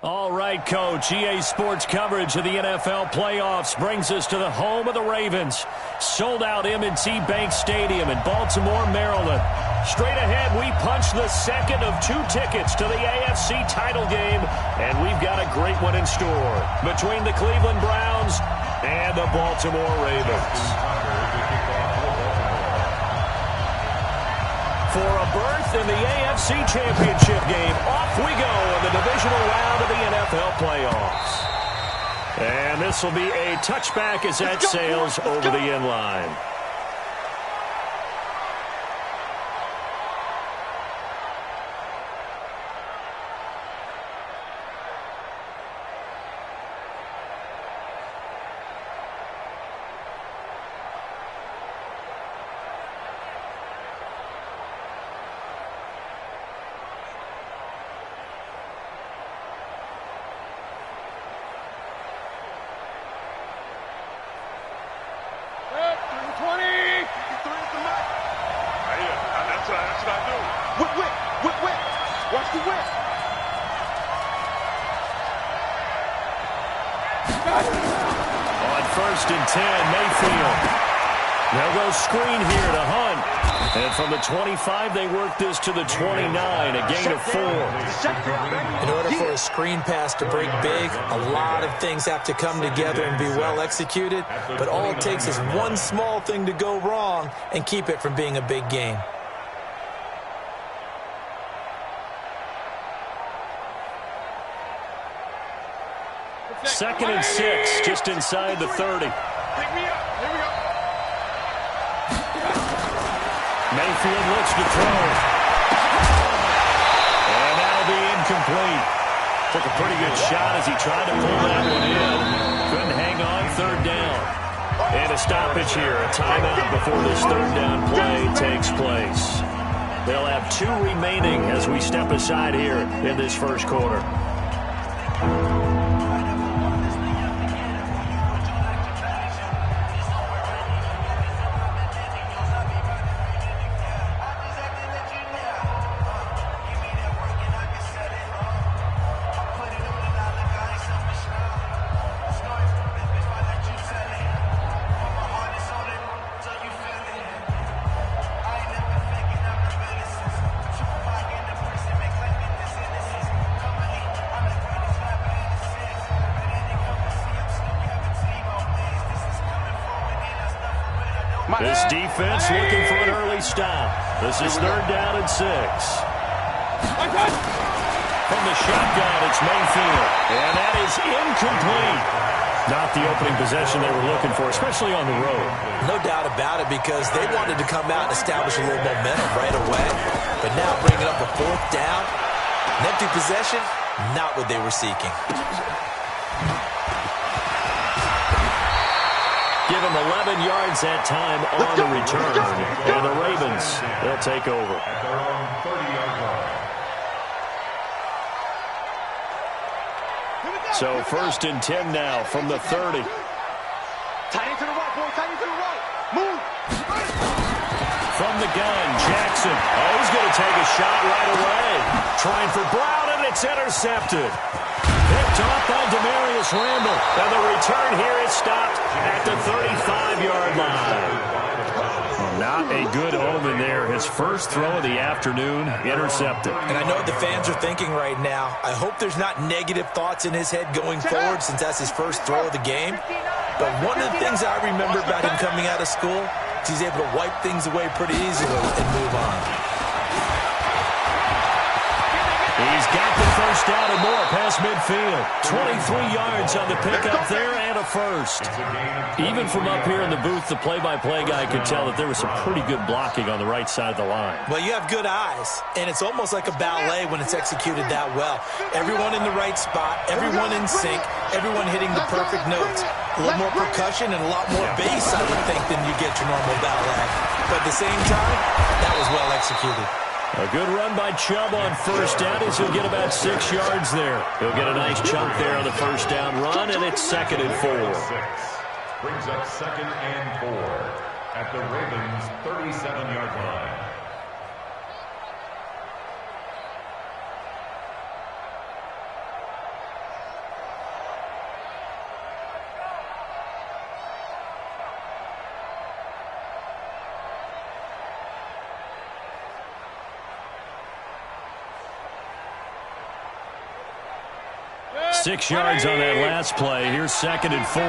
All right, Coach. EA Sports coverage of the NFL playoffs brings us to the home of the Ravens. Sold-out M&T Bank Stadium in Baltimore, Maryland. Straight ahead, we punch the second of 2 tickets to the AFC title game, and we've got a great one in store between the Cleveland Browns and the Baltimore Ravens. For a berth in the AFC Championship game, off we go in the divisional round of the NFL playoffs. And this will be a touchback as that sails over the end line. On 1st and 10, Mayfield. They'll go screen here to Hunt. And from the 25, they work this to the 29, a gain of 4. In order for a screen pass to break big, a lot of things have to come together and be well executed. But all it takes is one small thing to go wrong and keep it from being a big game. Second and 6, just inside the 30. Mayfield looks to throw. And that'll be incomplete. Took a pretty good shot as he tried to pull that one in. Couldn't hang on 3rd down. And a stoppage here, a timeout before this 3rd down play takes place. They'll have 2 remaining as we step aside here in this 1st quarter. This defense looking for an early stop. This is 3rd down and 6. From the shotgun, it's Mayfield. And that is incomplete. Not the opening possession they were looking for, especially on the road. No doubt about it, because they wanted to come out and establish a little momentum right away. But now bringing up a 4th down, an empty possession, not what they were seeking. Give him 11 yards that time on the return. And the Ravens, they'll take over. At their own 30-yard line. So 1st and 10 now from the 30. Tight end to the right, boy. Tight end to the right. Move. From the gun, Jackson. Oh, he's going to take a shot right away. Trying for Brown, and it's intercepted. Picked off by Demarius Randall. And the return here is stopped at the 35-yard line. Not a good omen there. His first throw of the afternoon intercepted. And I know what the fans are thinking right now. I hope there's not negative thoughts in his head going forward, since that's his first throw of the game. But one of the things I remember about him coming out of school is he's able to wipe things away pretty easily and move on. He's got the first down and more past midfield. 23 yards on the pickup there and a first. Even from up here in the booth, the play-by-play guy could tell that there was some pretty good blocking on the right side of the line. Well, you have good eyes, and it's almost like a ballet when it's executed that well. Everyone in the right spot, everyone in sync, everyone hitting the perfect notes. A little more percussion and a lot more bass, I would think, than you get your normal ballet. But at the same time, that was well executed. A good run by Chubb on first down as he'll get about 6 yards there. He'll get a nice chunk there on the first down run, and it's 2nd and 4. Brings up 2nd and 4 at the Ravens' 37-yard line. 6 yards on that last play. Here's 2nd and 4.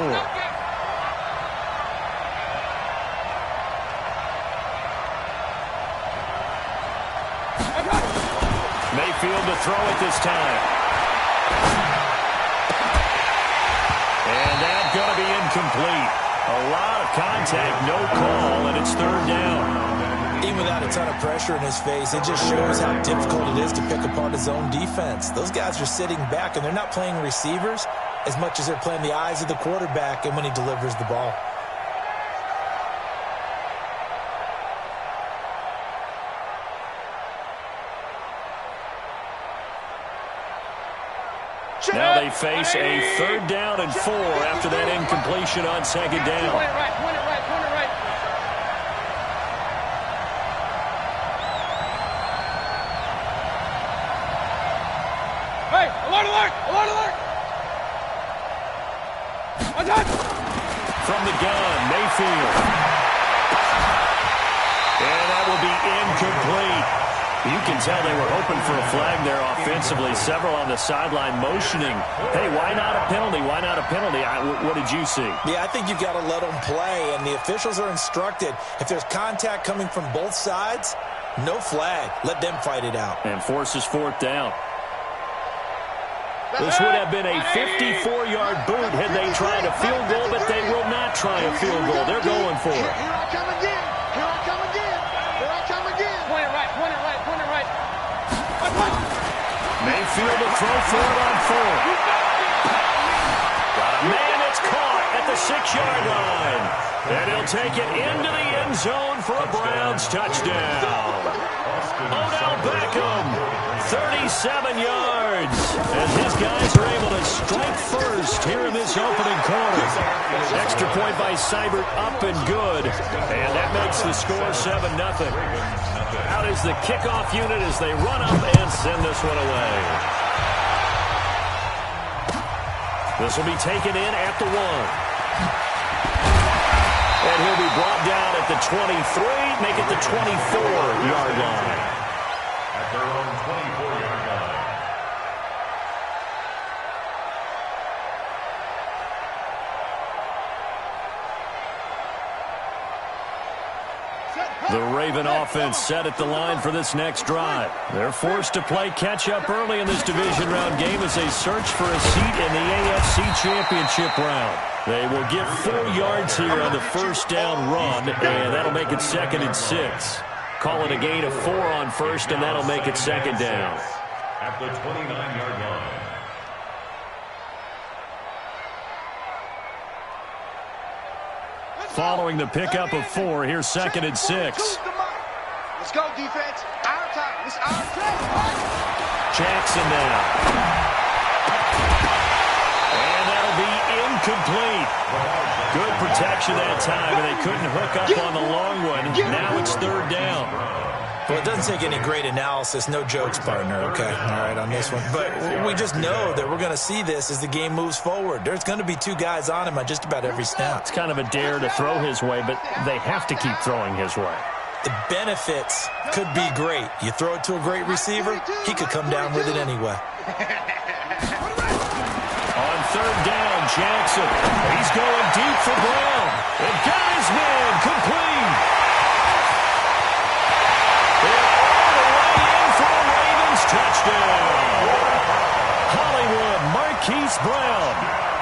Mayfield to throw it this time. And that's going to be incomplete. A lot of contact, no call, and it's 3rd down. Even without a ton of pressure in his face, it just shows how difficult it is to pick apart his own defense. Those guys are sitting back, and they're not playing receivers as much as they're playing the eyes of the quarterback and when he delivers the ball. Now they face a 3rd down and 4 after that incompletion on 2nd down. Point it right, point it right, point it right. Hey, alert, alert, alert, alert. One touch. From the gun, Mayfield. And that will be incomplete. You can tell they were hoping for a flag there offensively. Several on the sideline motioning, hey, why not a penalty? Why not a penalty? What did you see? Yeah, I think you've got to let them play, and the officials are instructed. If there's contact coming from both sides, no flag. Let them fight it out. And forces 4th down. This would have been a 54-yard boot had they tried a field goal, but they will not try a field goal. They're going for it. Here I come again. Here I come again. Here I come again. Point it right, point it right, point it right. Mayfield to throw for it on 4th. Got a man that's caught at the 6-yard line. And he'll take it into the end zone for a Browns touchdown. Odell Beckham, 37 yards. As his guys are able to strike first here in this opening quarter. Extra point by Seibert, up and good. And that makes the score 7-0. Out is the kickoff unit as they run up and send this one away. This will be taken in at the 1. And he'll be brought down at the 23, make it the 24-yard line. At their own 24-yard line. The Raven offense set at the line for this next drive. They're forced to play catch-up early in this division round game as they search for a seat in the AFC Championship round. They will get 4 yards here on the first down run, and that'll make it 2nd and 6. Call it a gain of 4 on first, and that'll make it 2nd down. At the 29-yard line. Following the pickup of 4, here's 2nd and 6. Let's go, defense. Our time. It's our time. Jackson now. And that'll be incomplete. Good protection that time, and they couldn't hook up on the long one. Now it's 3rd down. Well, it doesn't take any great analysis. No jokes, partner, okay? All right, on this one. But we just know that we're going to see this as the game moves forward. There's going to be 2 guys on him on just about every snap. It's kind of a dare to throw his way, but they have to keep throwing his way. The benefits could be great. You throw it to a great receiver, he could come down with it anyway. On 3rd down, Jackson. He's going deep for Brown. And got his man complete. They're all the way in for the Ravens touchdown. Hollywood Marquise Brown,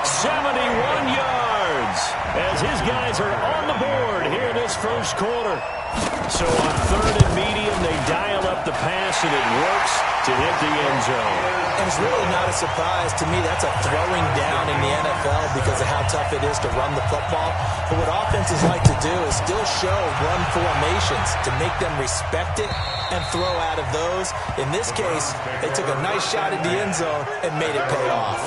71 yards. As his guys are on the board here in this first quarter. So on 3rd and medium, they dial up the pass, and it works to hit the end zone. And it's really not a surprise to me. That's a throwing down in the NFL because of how tough it is to run the football. But what offenses like to do is still show run formations to make them respect it and throw out of those. In this case, they took a nice shot at the end zone and made it pay off.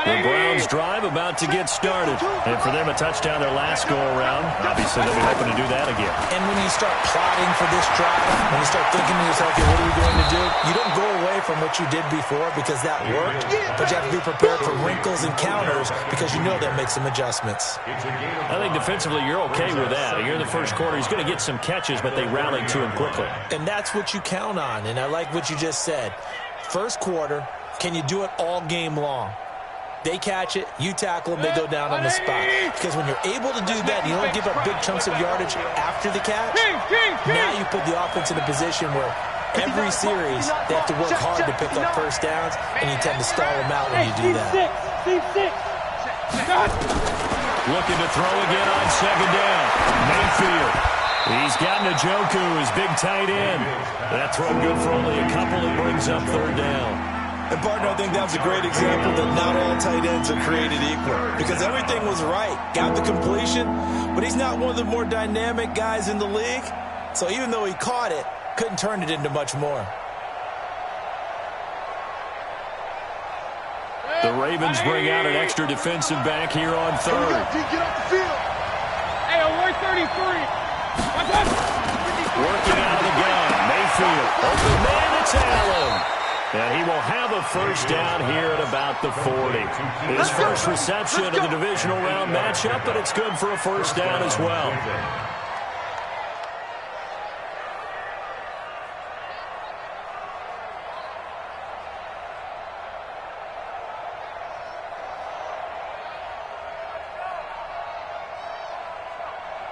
The Browns Ravens drive about to get started. And for them, a touchdown their last go-around. Obviously, they'll be hoping to do that again. And when you start plotting for this drive, when you start thinking to yourself, okay, what are we going to do? You don't go away from what you did before because that worked, but you have to be prepared for wrinkles and counters because you know they'll make some adjustments. I think defensively you're okay with that. You're in the first quarter. He's going to get some catches, but they rallied to him quickly. And that's what you count on, and I like what you just said. First quarter, can you do it all game long? They catch it, you tackle them, they go down on the spot. Because when you're able to do that, you don't give up big chunks of yardage after the catch, now you put the offense in a position where every series they have to work hard to pick up first downs, and you tend to stall them out when you do that. Looking to throw again on second down. Mayfield. He's got Njoku, his big tight end. That throw good for only a couple. It brings up third down. And, partner, I think that was a great example that not all tight ends are created equal. Because everything was right. Got the completion, but he's not one of the more dynamic guys in the league. So even though he caught it, couldn't turn it into much more. The Ravens bring out an extra defensive back here on third. Get off the field. Hey, on 133. Working out of the gun. Mayfield. Open man, it's Allen. And he will have a first down here at about the 40. His first reception of the divisional round matchup, but it's good for a first down as well.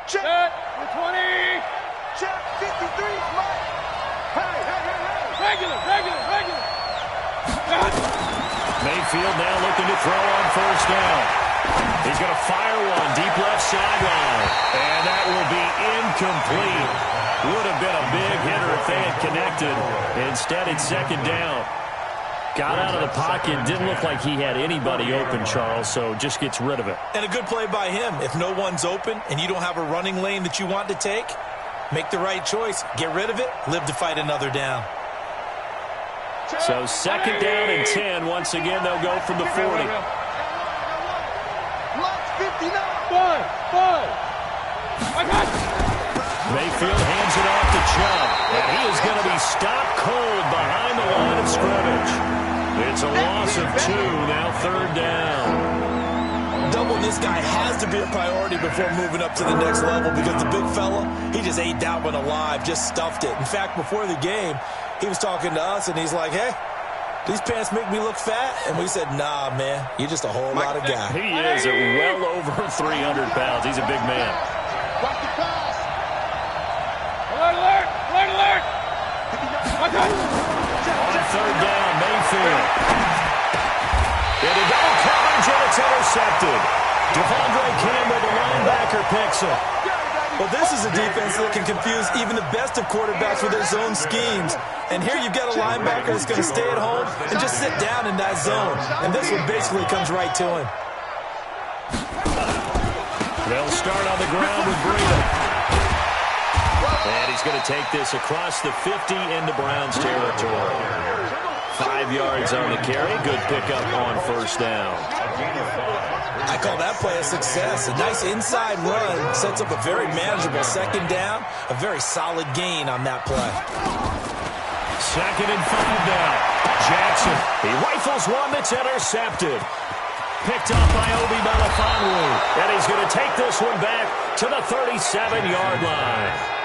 Check. 20. Check. 53. Mike. Hey. Regular. Mayfield now looking to throw on first down. He's going to fire one deep left sideline. And that will be incomplete. Would have been a big hitter if they had connected. Instead, it's second down. Got out of the pocket. Didn't look like he had anybody open, Charles, so just gets rid of it. And a good play by him. If no one's open and you don't have a running lane that you want to take, make the right choice. Get rid of it. Live to fight another down. So second down and 10. Once again, they'll go from the 40. Mayfield hands it off to Chubb. And he is going to be stopped cold behind the line of scrimmage. It's a loss of 2, now third down. Doubling this guy has to be a priority before moving up to the next level because the big fella, he just ate that one alive, just stuffed it. In fact, before the game, he was talking to us, and he's like, hey, these pants make me look fat? And we said, nah, man, you're just a whole lot of guy. He is at well over 300 pounds. He's a big man. Watch the pass. Alert. On third down, Mayfield. Into double coverage, and it's intercepted. Devondre Campbell, the linebacker, picks it. Well, this is a defense that can confuse even the best of quarterbacks with their zone schemes. And here you've got a linebacker that's going to stay at home and just sit down in that zone. And this one basically comes right to him. They'll start on the ground with Breida. And he's going to take this across the 50 into Browns territory. 5 yards on the carry. Good pickup on first down. I call that play a success. A nice inside run sets up a very manageable second down. A very solid gain on that play. Second and 5 now. Jackson. He rifles one that's intercepted. Picked up by Obi Melifonwu. And he's going to take this one back to the 37-yard line.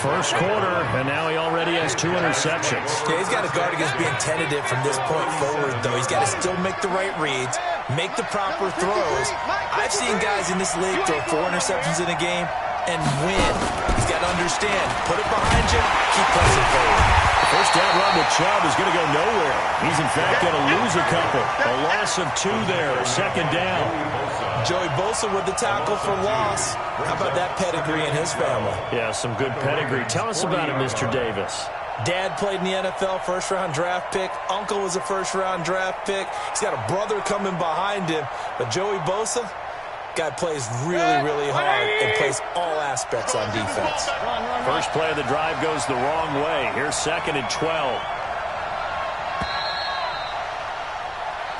First quarter, and now he already has 2 interceptions. Yeah, he's got to guard against being tentative from this point forward, though. He's got to still make the right reads, make the proper throws. I've seen guys in this league throw 4 interceptions in a game and win. He's got to understand, put it behind you, keep pressing forward. First down run with Chubb is going to go nowhere. He's, in fact, going to lose a couple. A loss of 2 there, second down. Joey Bosa with the tackle for loss. How about that pedigree in his family? Yeah, some good pedigree. Tell us about it, Mr. Davis. Dad played in the NFL, first-round draft pick. Uncle was a first-round draft pick. He's got a brother coming behind him. But Joey Bosa, guy plays really, really hard and plays all aspects on defense. First play of the drive goes the wrong way. Here's second and 12.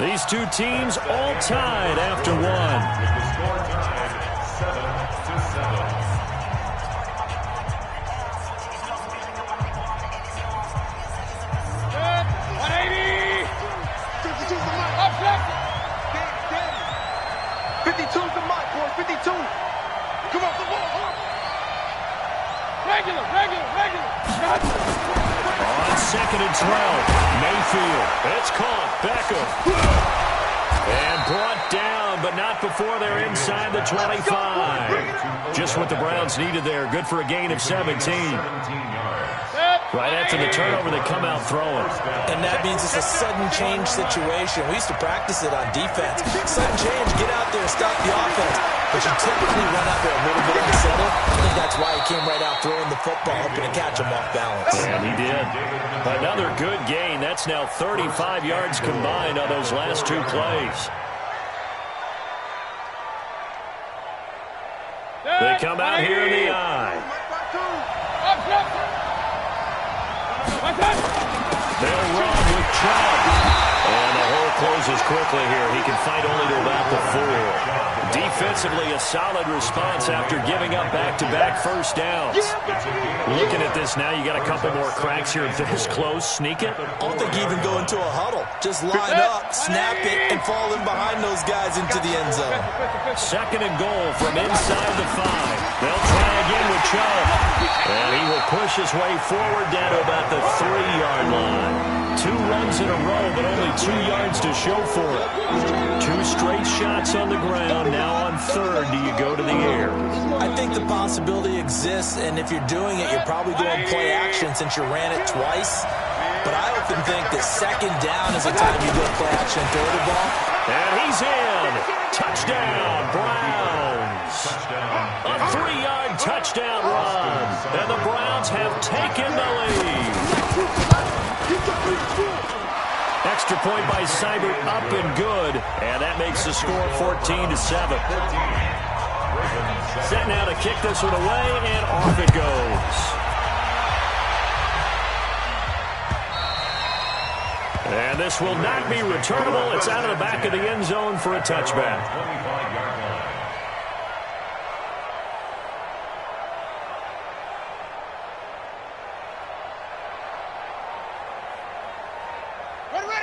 These two teams all tied after one. With the score tied 7-7. 52's the mark, boy. 52. Come on, come on. Regular. On 2nd and 12, Mayfield. It's caught. Beckham. And brought down, but not before they're inside the 25. Just what the Browns needed there. Good for a gain of 17. Right after the turnover, they come out throwing. And that means it's a sudden change situation. We used to practice it on defense. Sudden change, get out there, stop the offense. But you typically run out there a little bit unsettled. I think that's why he came right out throwing the football, hoping to catch him off balance. And he did. Another good gain. That's now 35 yards combined on those last two plays. They come out here in the eye. They'll run with Chubb. And the hole closes quickly here. He can fight only to about the 4. Defensively, a solid response after giving up back-to-back first downs. Looking at this now, you got a couple more cracks here. This close, sneak it. I don't think you even go into a huddle. Just line up, snap it, and fall in behind those guys into the end zone. 2nd and goal from inside the 5. They'll try again with Chubb. And he will push his way forward down to about the 3-yard line. 2 runs in a row, but only 2 yards to show for it. 2 straight shots on the ground. Now on 3rd, do you go to the air? I think the possibility exists, and if you're doing it, you're probably going play action since you ran it twice. But I often think that 2nd down is the time you go play action and throw the ball. And he's in. Touchdown, Browns. A 3-yard touchdown run. And the Browns have taken the lead. Extra point by Seibert, up and good. And that makes the score 14-7. Set now to kick this one away, and off it goes. And this will not be returnable. It's out of the back of the end zone for a touchback.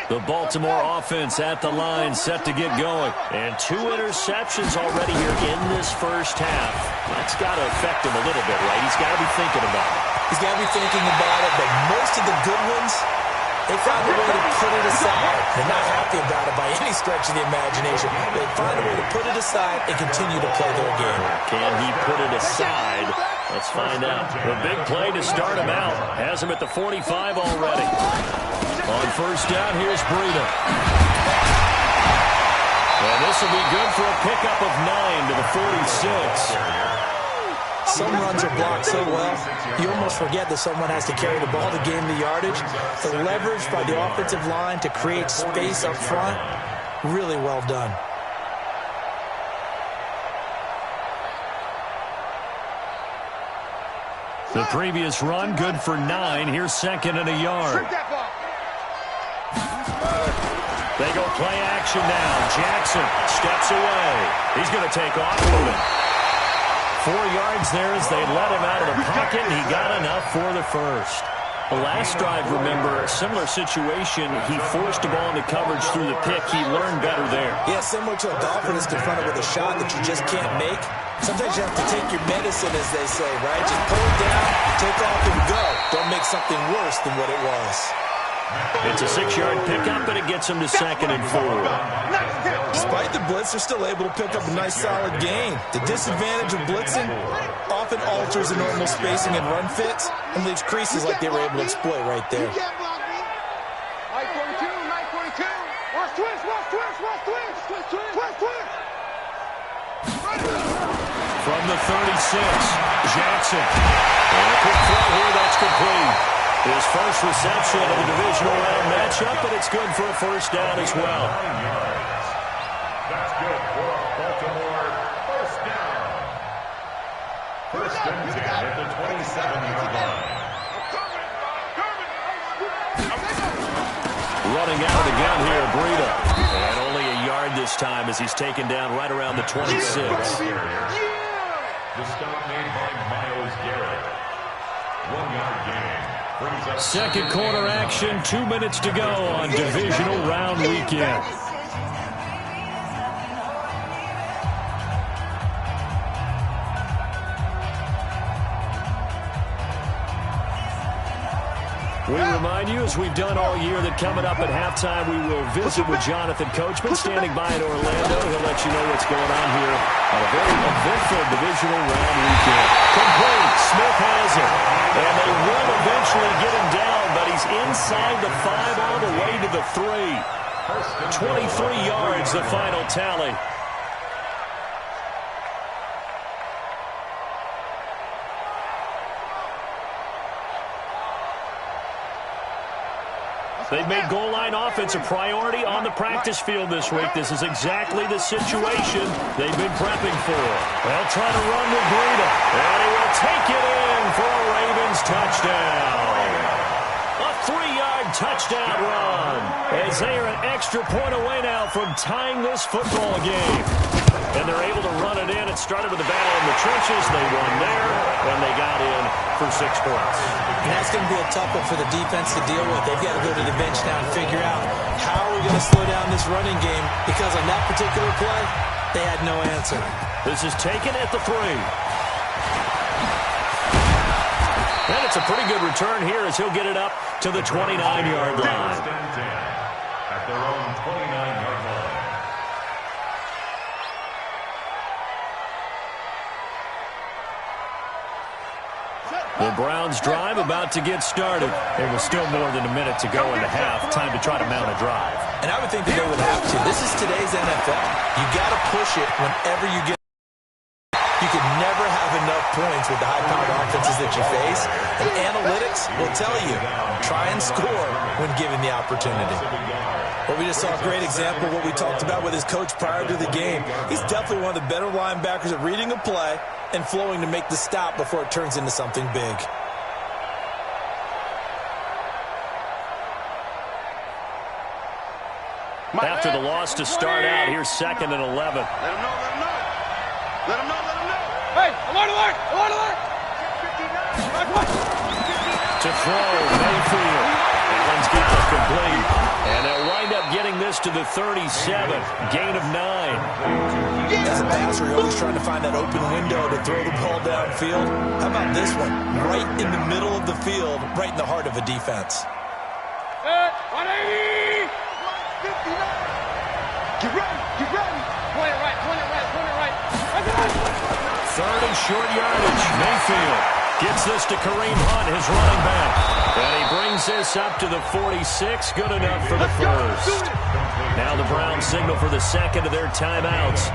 The Baltimore offense at the line, set to get going. And 2 interceptions already here in this first half. That's got to affect him a little bit, right? He's got to be thinking about it. He's got to be thinking about it, but most of the good ones, they find a way to put it aside. They're not happy about it by any stretch of the imagination. They find a way to put it aside and continue to play their game. Can he put it aside? Let's find out. The big play to start him out. Has him at the 45 already. On first down, here's Breida. And this will be good for a pickup of 9 to the 46. Some runs are blocked so well, you almost forget that someone has to carry the ball to gain the yardage. The leverage by the offensive line to create space up front, really well done. The previous run, good for 9. Here's 2nd and a yard. They go play action now. Jackson steps away. He's going to take off with it. 4 yards there as they let him out of the pocket, and he got enough for the first. The last drive, remember, similar situation. He forced the ball into coverage through the pick. He learned better there. Yeah, similar to a golfer that's confronted with a shot that you just can't make. Sometimes you have to take your medicine, as they say, right? Just pull it down, take off, and go. Don't make something worse than what it was. It's a 6-yard pickup, and it gets him to 2nd and 4. Despite the blitz, they're still able to pick up a nice, solid gain. The disadvantage of blitzing often alters the normal spacing and run fits and leaves creases like they were able to exploit right there. Mike 42, Mike 42. Watch twist, watch twist, watch twist, twist, twist, twist, twist. From the 36, Jackson. And a quick throw here, that's complete. His first reception of the divisional round matchup, and it's good for a first down as well. That's good for a Baltimore first down. 1st and 10 at the 27-yard line. running out of the gun here, Breida. And only a yard this time as he's taken down right around the 26. The stop made by Myles Garrett. 1-yard gain. Brings up Second quarter action, 2 minutes to go on divisional round weekend. We remind you, as we've done all year, that coming up at halftime, we will visit with Jonathan Coachman, standing by in Orlando. He'll let you know what's going on here on a very eventful divisional round weekend. Complete. Smith has it. And they will eventually get him down, but he's inside the 5 all the way to the 3. 23 yards, the final tally. They've made goal line offense a priority on the practice field this week. This is exactly the situation they've been prepping for. They'll try to run with Breida, and he will take it in for a Ravens touchdown. A 3-yard touchdown run, as they are an extra point away now from tying this football game. And they're able to run it in. It started with a battle in the trenches. They won there, and they got in for 6 points. And that's going to be a tough one for the defense to deal with. They've got to go to the bench now and figure out how are we going to slow down this running game, because on that particular play, they had no answer. This is taken at the 3. And it's a pretty good return here as he'll get it up to the 29-yard line. At their own 29-yard line. The Browns' drive about to get started. There was still more than a minute to go in the half. Time to try to mount a drive. And I would think that they would have to. This is today's NFL. You got to push it whenever you get. You can never have enough points with the high-powered offenses that you face. And analytics will tell you, try and score when given the opportunity. Well, we just saw a great example of what we talked about with his coach prior to the game. He's definitely one of the better linebackers at reading a play and flowing to make the stop before it turns into something big. After the loss to start out, here's 2nd and 11. Let him know, let him know. Let him know, let him know. Hey, alert, alert, alert, alert. To throw, Mayfield. Allen's got it complete. And they'll wind up getting this to the 37. Gain of 9. As a passer, you're always trying to find that open window to throw the ball downfield. How about this one? Right in the middle of the field, right in the heart of a defense. 180. 159. Get ready, get ready. Point it right, point it right, point it right. 3rd and short yardage. Mayfield gets this to Kareem Hunt, his running back. And he brings this up to the 46. Good enough for the first. Now the Browns signal for the second of their timeouts,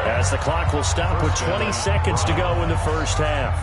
as the clock will stop with 20 seconds to go in the first half.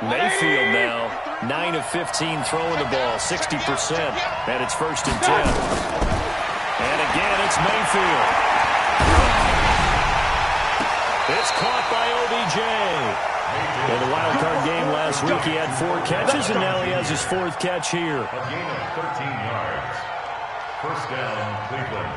Mayfield now, 9 of 15 throwing the ball, 60%, and it's 1st and 10. And again, it's Mayfield. It's caught by OBJ. In the wild card game last week, he had 4 catches, and now he has his 4th catch here. A gain of 13 yards. 1st down, Cleveland.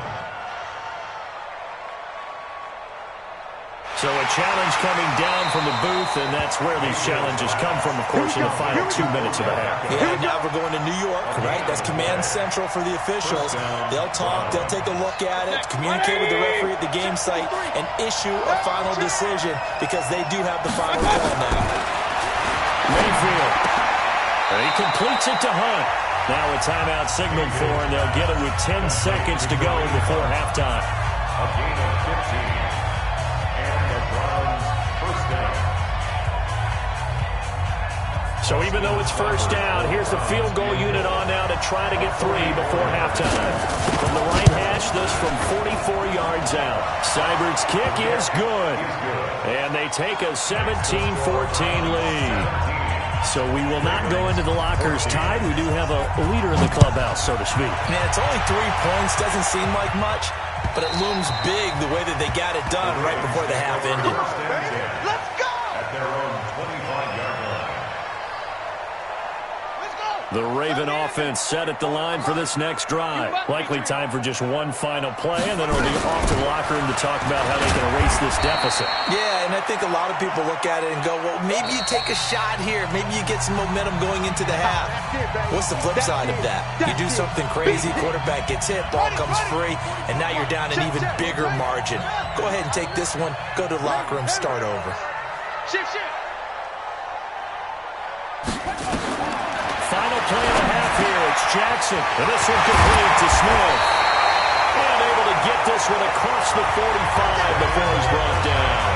So a challenge coming down from the booth, and that's where these challenges come from, of course, in the final 2 minutes of the half. Yeah, now we're going to New York, right? That's command central for the officials. They'll talk, they'll take a look at it, communicate with the referee at the game site, and issue a final decision, because they do have the final call now. Mayfield. And he completes it to Hunt. Now a timeout signaled for, and they'll get it with 10 seconds to go before halftime. A gain of 15. And the Browns 1st down. So even though it's first down, here's the field goal unit on now to try to get 3 before halftime. From the right hash, this from 44 yards out. Seibert's kick is good. And they take a 17-14 lead. So we will not go into the lockers tied. We do have a leader in the clubhouse, so to speak. Man, it's only 3 points. Doesn't seem like much, but it looms big the way that they got it done right before the half ended. Let's go! At their own 25-yard line. Let's go! The Raven offense set at the line for this next drive. Likely time for just one final play, and then it'll be off to the locker room to talk about how they can erase this deficit. Yeah, and I think a lot of people look at it and go, well, maybe you take a shot here. Maybe you get some momentum going into the half. What's the flip side of that? You do something crazy, quarterback gets hit, ball comes free, and now you're down an even bigger margin. Go ahead and take this one, go to the locker room, start over. Shift. Final play of the half here. It's Jackson. And this one complete to Smith. And able to get this one across the 45 before he's brought down.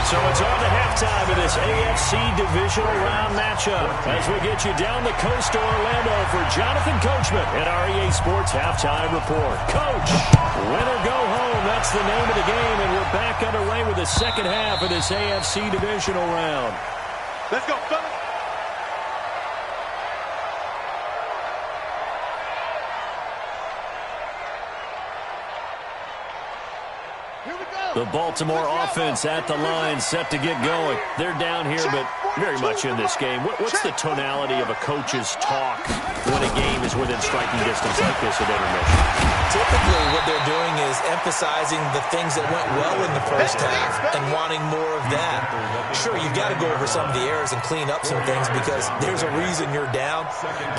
So it's on to halftime of this AFC Divisional Round matchup as we get you down the coast to Orlando for Jonathan Coachman at our EA Sports Halftime Report. Coach, win or go home, that's the name of the game, and we're back underway with the second half of this AFC Divisional Round. Let's go, fellas. The Baltimore offense at the line, set to get going. They're down here, but very much in this game. What's the tonality of a coach's talk when a game is within striking distance like this at intermission? Typically, what they're doing is emphasizing the things that went well in the first half and wanting more of that. Sure, you've got to go over some of the errors and clean up some things because there's a reason you're down.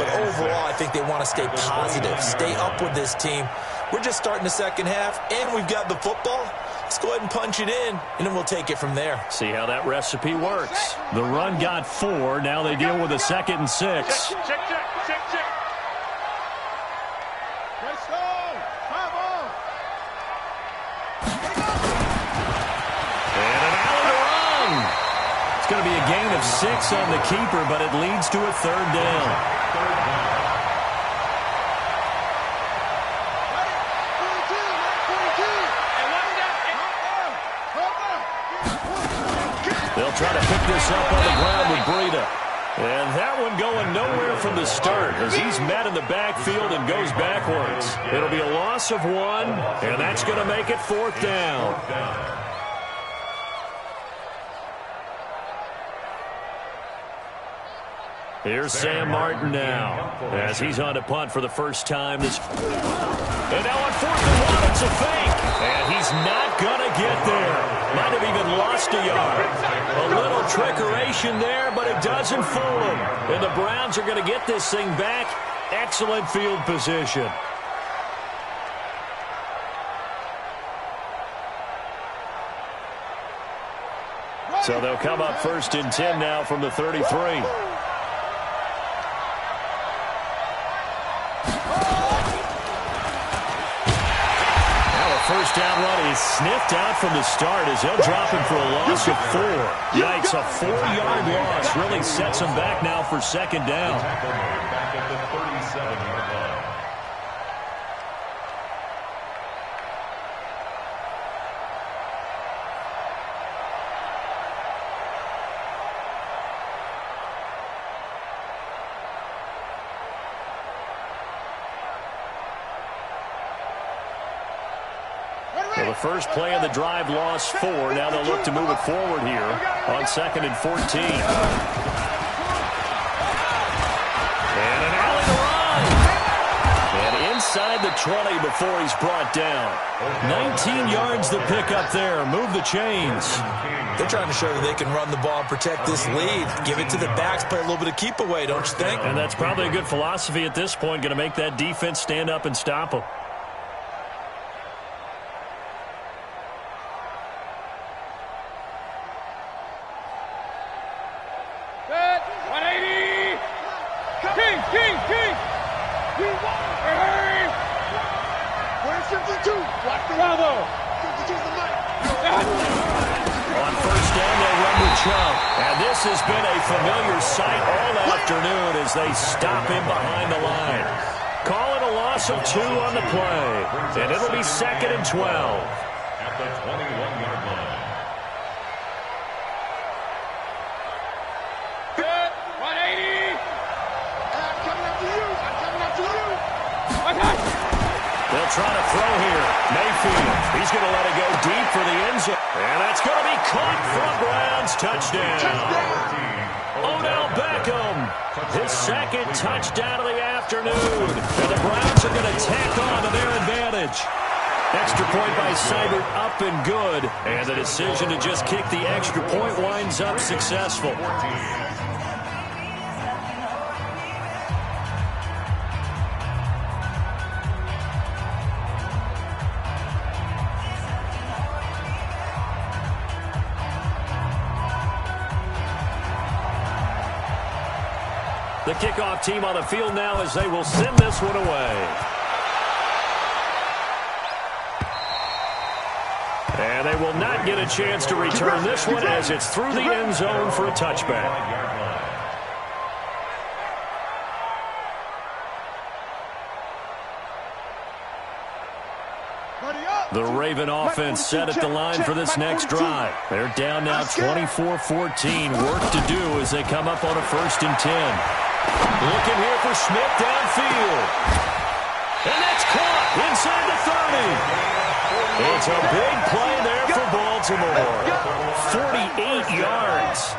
But overall, I think they want to stay positive, stay up with this team. We're just starting the second half, and we've got the football. Let's go ahead and punch it in, and then we'll take it from there. See how that recipe works. The run got 4. Now they deal with a 2nd and 6. Check. Let's go. Come on. And an alley to run. It's going to be a gain of 6 on the keeper, but it leads to a 3rd down. They'll try to pick this up on the ground with Breida. And that one going nowhere from the start as he's met in the backfield and goes backwards. It'll be a loss of 1, and that's going to make it 4th down. Here's Sam Martin now as he's on to punt for the first time. And now on 4th and 1, it's a fake. And he's not going to get there. Might have even lost a yard. A little trickeration there, but it doesn't fool him. And the Browns are going to get this thing back. Excellent field position. So they'll come up 1st and 10 now from the 33. First down run is sniffed out from the start as he'll drop him for a loss of 4. Yikes, a 4-yard loss really sets him back now for 2nd down. Back at the 37-yard line. Well, the first play of the drive lost 4. Now they'll look to move it forward here on 2nd and 14. And an alley to run. And inside the 20 before he's brought down. 19 yards to pick up there. Move the chains. They're trying to show that they can run the ball and protect this lead. Give it to the backs, play a little bit of keep away, don't you think? And that's probably a good philosophy at this point. Going to make that defense stand up and stop them. King. Where's 52? Watch the Bravo. 52's the mic. On first down, they'll run with Chubb. And this has been a familiar sight all afternoon as they stop him behind the line. Call it a loss of 2 on the play. And it'll be 2nd and 12. At the 21-yard line. Good. 180. I'm coming after you. I'm coming after you. They'll try to throw here. Mayfield. He's going to let it go deep for the end zone. And that's going to be caught for a Browns touchdown. Odell Beckham. His 2nd touchdown of the afternoon. And the Browns are going to tack on to their advantage. Extra point by Seibert up and good. And the decision to just kick the extra point winds up successful. The kickoff team on the field now as they will send this one away. And they will not get a chance to return this one as it's through the end zone for a touchback. The Raven offense set at the line for this next drive. They're down now 24-14. Work to do as they come up on a 1st and 10. Looking here for Smith downfield. And that's caught inside the 30. It's a big play there for Baltimore. 48 yards.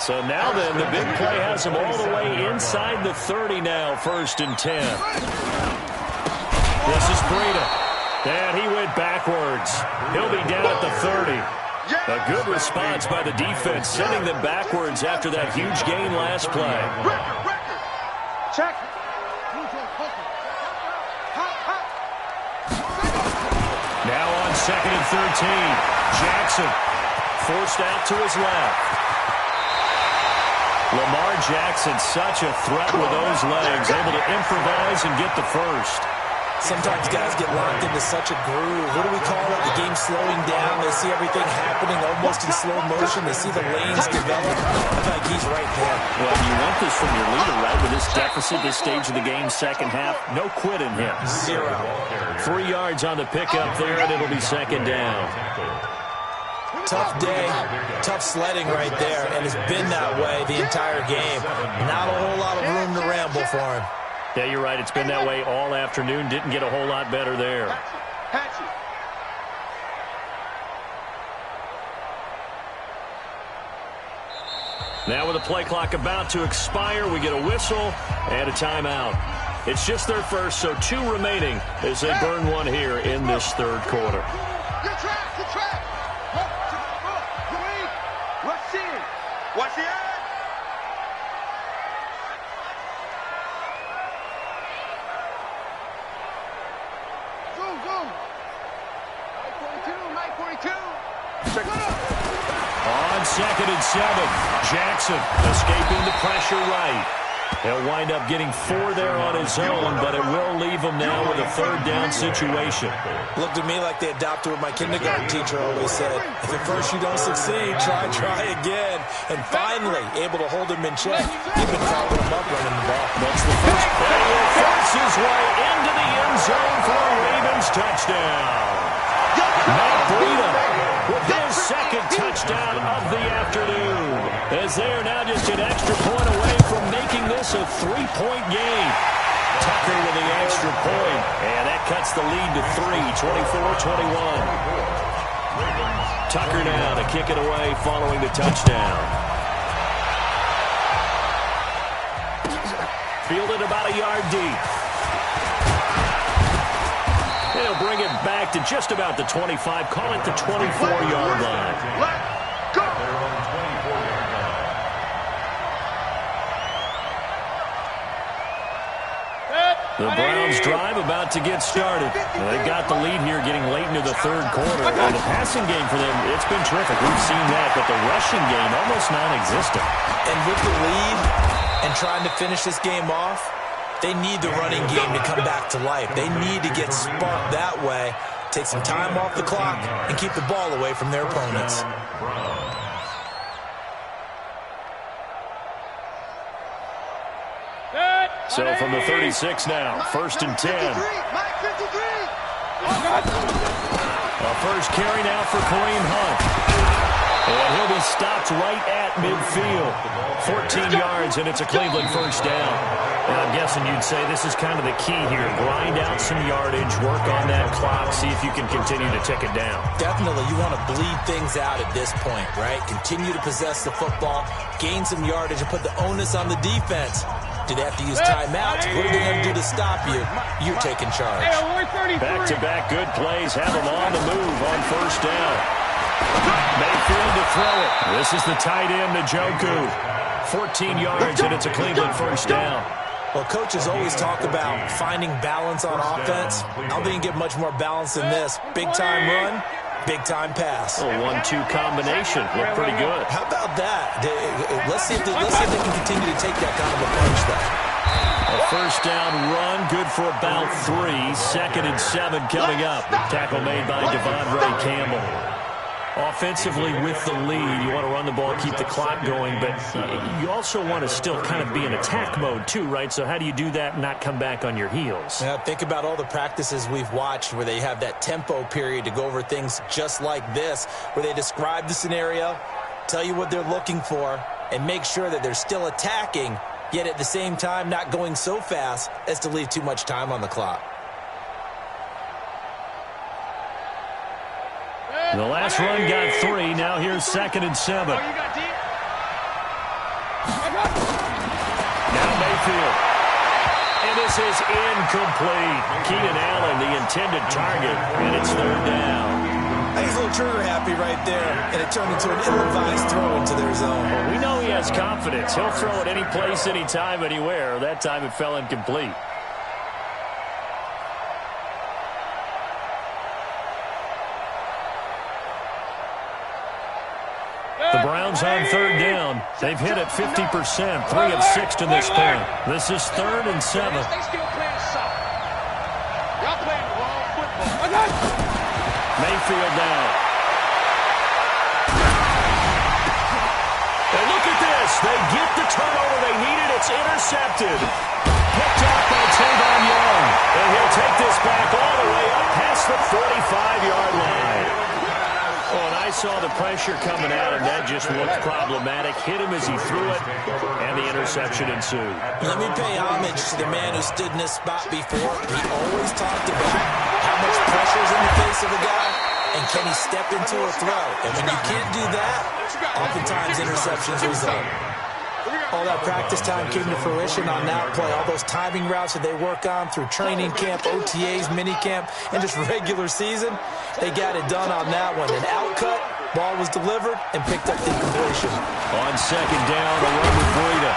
So now then, the big play has him all the way inside the 30 now, 1st and 10. This is Breida. And he went backwards. He'll be down at the 30. A good response by the defense, sending them backwards after that huge gain last play. Check. Now on 2nd and 13. Jackson forced out to his left. Lamar Jackson, such a threat with those legs, able to improvise and get the first. Sometimes guys get locked into such a groove. What do we call it? The game's slowing down. They see everything happening almost in slow motion. They see the lanes develop. I feel like he's right there. Well, you want this from your leader, right? With this deficit, this stage of the game, 2nd half, no quit in him. 0. 3 yards on the pickup there, and it'll be 2nd down. Tough day, tough sledding right there, and it's been that way the entire game. Not a whole lot of room to ramble for him. Yeah, you're right. It's been that way all afternoon. Didn't get a whole lot better there. Now with the play clock about to expire, we get a whistle and a timeout. It's just their first, so 2 remaining as they burn one here in this 3rd quarter. Good track, good track. What's in? What's in? On 2nd and 7, Jackson escaping the pressure right. He'll wind up getting 4 there on his own, but it will leave him now with a 3rd down situation. Looked at me like they adopted what my kindergarten teacher always said. If at first you don't succeed, try again. And finally, able to hold him in check. He's been following him up running the ball. That's the first play. He forces his way into the end zone for a Ravens touchdown. Matt Breida with his 2nd touchdown of the afternoon, as they are now just an extra point away from making this a 3-point game. Tucker with the extra point, and that cuts the lead to 3, 24-21. Tucker now to kick it away following the touchdown. Fielded about a yard deep. They'll bring it back to just about the 25, call it the 24-yard line. Let's go! The Browns drive about to get started. They've got the lead here getting late into the 3rd quarter. And the passing game for them, it's been terrific. We've seen that, but the rushing game almost non-existent. And with the lead and trying to finish this game off, they need the running game to come back to life. They need to get sparked that way. take some time off the clock, and keep the ball away from their opponents. So from the 36 now, 1st and 10. A first carry now for Kareem Hunt. And he'll be stopped right at midfield. 14 yards, and it's a Cleveland first down. And I'm guessing you'd say this is kind of the key here. Grind out some yardage, work on that clock, see if you can continue to tick it down. Definitely, you want to bleed things out at this point, right? Continue to possess the football, gain some yardage, and put the onus on the defense. Do they have to use timeouts? What are they going to do to stop you? You're taking charge. Back-to-back good plays have them on the move on first down. Mayfield to throw it. This is the tight end, Njoku. 14 yards, and it's a Cleveland first down. Well, coaches always talk about finding balance on offense. I don't think you get much more balance than this. Big-time run, big-time pass. A 1-2 combination. Looked pretty good. How about that? Let's see if they can continue to take that kind of a punch, though. A first down run, good for about 3. 2nd and 7 coming up. Tackle made by Devondre Campbell. Offensively with the lead, you want to run the ball, keep the clock going, but you also want to still kind of be in attack mode too, right? So how do you do that and not come back on your heels? Yeah, think about all the practices we've watched where they have that tempo period to go over things just like this, where they describe the scenario, tell you what they're looking for, and make sure that they're still attacking, yet at the same time not going so fast as to leave too much time on the clock. The last run got 3. Now here's 2nd and 7. Now Mayfield. And this is incomplete. Keenan Allen, the intended target, and it's 3rd down. He's a little trigger happy right there, and it turned into an ill-advised throw into their zone. Well, we know he has confidence. He'll throw it any place, anytime, anywhere. That time it fell incomplete. The Browns on 3rd down. They've hit it 50%, 3 of 6 to this point. This is 3rd and 7. They still playing soft. Y'all playing wrong football. Mayfield now. And look at this. They get the turnover they needed. It's intercepted. Picked off by Tavon Young. And he'll take this back all the way up past the 45-yard line. Oh, and I saw the pressure coming out, and that just looked problematic. Hit him as he threw it, and the interception ensued. Let me pay homage to the man who stood in this spot before. He always talked about how much pressure is in the face of a guy, and can he step into a throw? And when you can't do that, oftentimes interceptions result. All that practice time came to fruition on that play. All those timing routes that they work on through training camp, OTAs, minicamp, and just regular season, they got it done on that one. An outcut, ball was delivered, and picked up the completion. On 2nd down, a run with Breida.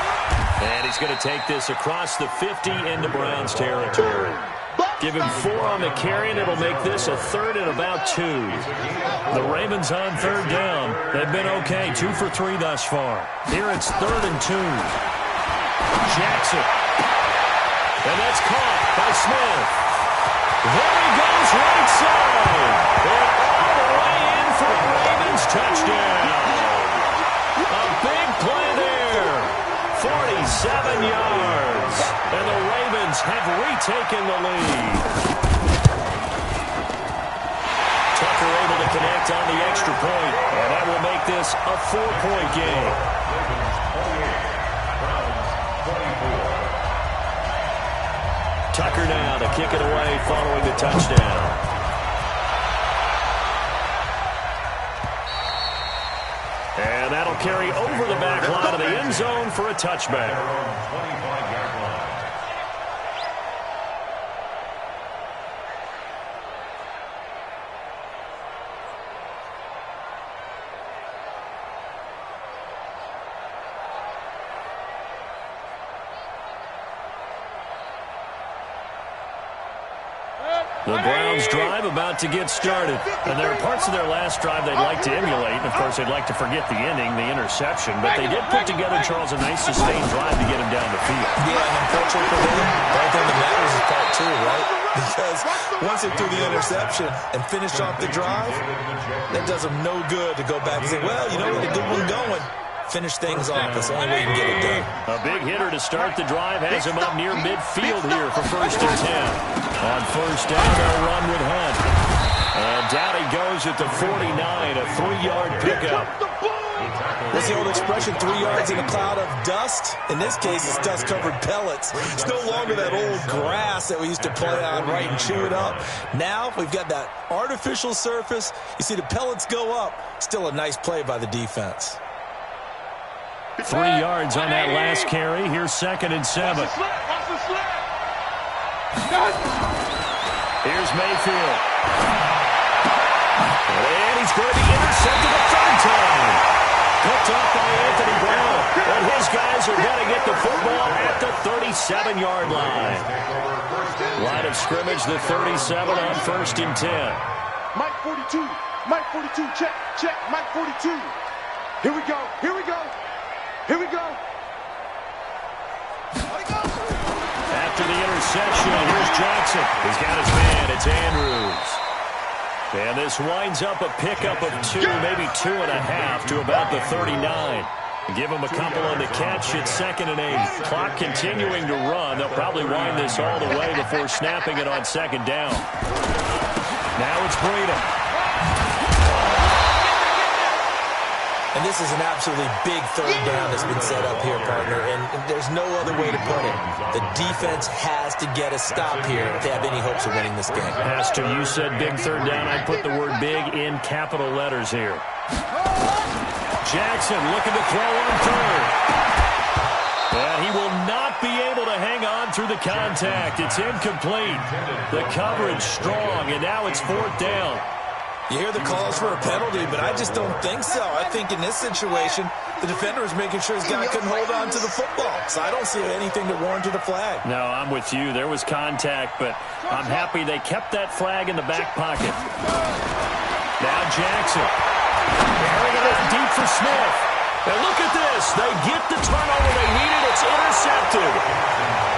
And he's going to take this across the 50 into Browns territory. Give him 4 on the carry, and it'll make this a 3rd and about 2. The Ravens on 3rd down. They've been okay, 2 for 3 thus far. Here it's 3rd and 2. Jackson. And that's caught by Smith. There he goes right side. And all the way in for a Ravens touchdown. A big play there. 47 yards. And the Ravens have retaken the lead. Tucker able to connect on the extra point, and that will make this a 4-point game. Tucker now to kick it away following the touchdown. And that'll carry over the back line of the end zone for a touchback. The Browns drive about to get started. And there are parts of their last drive they'd like to emulate. And, of course, they'd like to forget the ending, the interception. But they did put together, Charles, a nice sustained drive to get him down the field. Yeah, and unfortunately for them, the only thing that matters is part 2, right? Because once they threw the interception and finished off the drive, that does them no good to go back and say, well, you know, we had a good one going. Finish things off. That's the only way you can get it done. A big hitter to start the drive has him up near midfield here for 1st and 10. On 1st down, they'll run with Hunt. And down he goes at the 49, a 3-yard pickup. What's the old expression, 3 yards in a cloud of dust? In this case, it's dust-covered pellets. It's no longer that old grass that we used to play on, right, and chew it up. Now we've got that artificial surface. You see the pellets go up. Still a nice play by the defense. 3 yards on that last carry. Here's 2nd and 7. Here's Mayfield. And he's going to be intercepted a 3rd time. Picked off by Anthony Brown. And his guys are going to get the football at the 37-yard line. Line of scrimmage, the 37 on 1st and 10. Mike 42. Mike 42. Check. Check. Mike 42. Here we go. Here we go. Here we go. After the interception, here's Jackson. He's got his man. It's Andrews. And this winds up a pickup of 2, maybe 2.5 to about the 39. Give him a couple on the catch at 2nd and 8. Clock continuing to run. They'll probably wind this all the way before snapping it on 2nd down. Now it's Breida. And this is an absolutely big 3rd down that's been set up here, partner, and there's no other way to put it. The defense has to get a stop here if they have any hopes of winning this game. Has to. You said big 3rd down. I put the word big in capital letters here. Jackson looking to throw on 3rd. And he will not be able to hang on through the contact. It's incomplete. The coverage strong, and now it's 4th down. You hear the calls for a penalty, but I just don't think so. I think in this situation, the defender is making sure his guy couldn't hold on to the football. So I don't see anything that warranted a flag. No, I'm with you. There was contact, but I'm happy they kept that flag in the back pocket. Now Jackson. Carrying it out deep for Smith. And look at this. They get the turnover they needed. It's intercepted.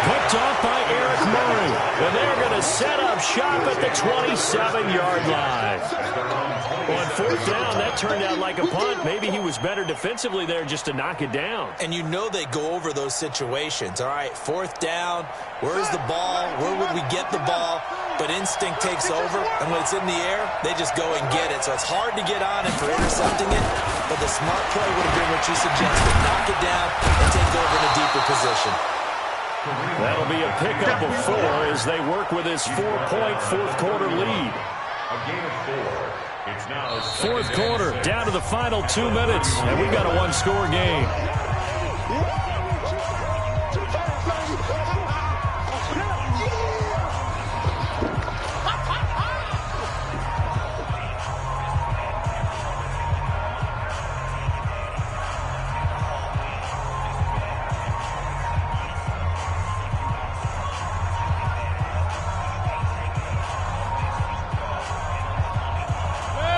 Picked off by Eric Murray. And they're going to set up shop at the 27-yard line. On 4th down, that turned out like a punt. Maybe he was better defensively there just to knock it down. And you know they go over those situations. All right, 4th down. Where's the ball? Where would we get the ball? But instinct takes over, and when it's in the air, they just go and get it. So it's hard to get on it for intercepting it, but the smart play would have been what you suggested. Knock it down and take over in a deeper position. That'll be a pickup of 4 as they work with his 4-point 4th quarter lead. A gain of 4. It's now 4th quarter, down to the final 2 minutes, and we've got a 1-score game.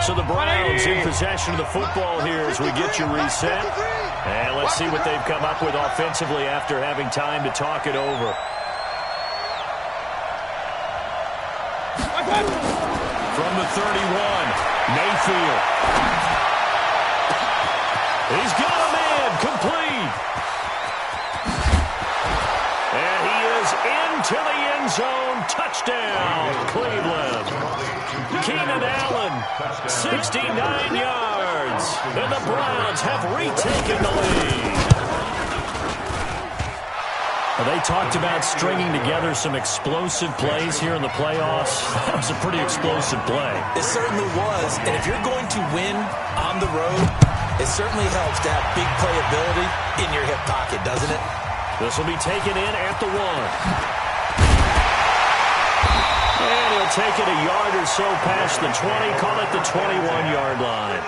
So the Browns in possession of the football here as we get you reset. And let's see what they've come up with offensively after having time to talk it over. From the 31, Mayfield. He's got a man, complete. And he is into the end zone. Touchdown, Cleveland. Keenan Allen, 69 yards. And the Browns have retaken the lead. They talked about stringing together some explosive plays here in the playoffs. That was a pretty explosive play. It certainly was. And if you're going to win on the road, it certainly helps to have big playability in your hip pocket, doesn't it? This will be taken in at the 1. And he'll take it a yard or so past the 20, call it the 21-yard line.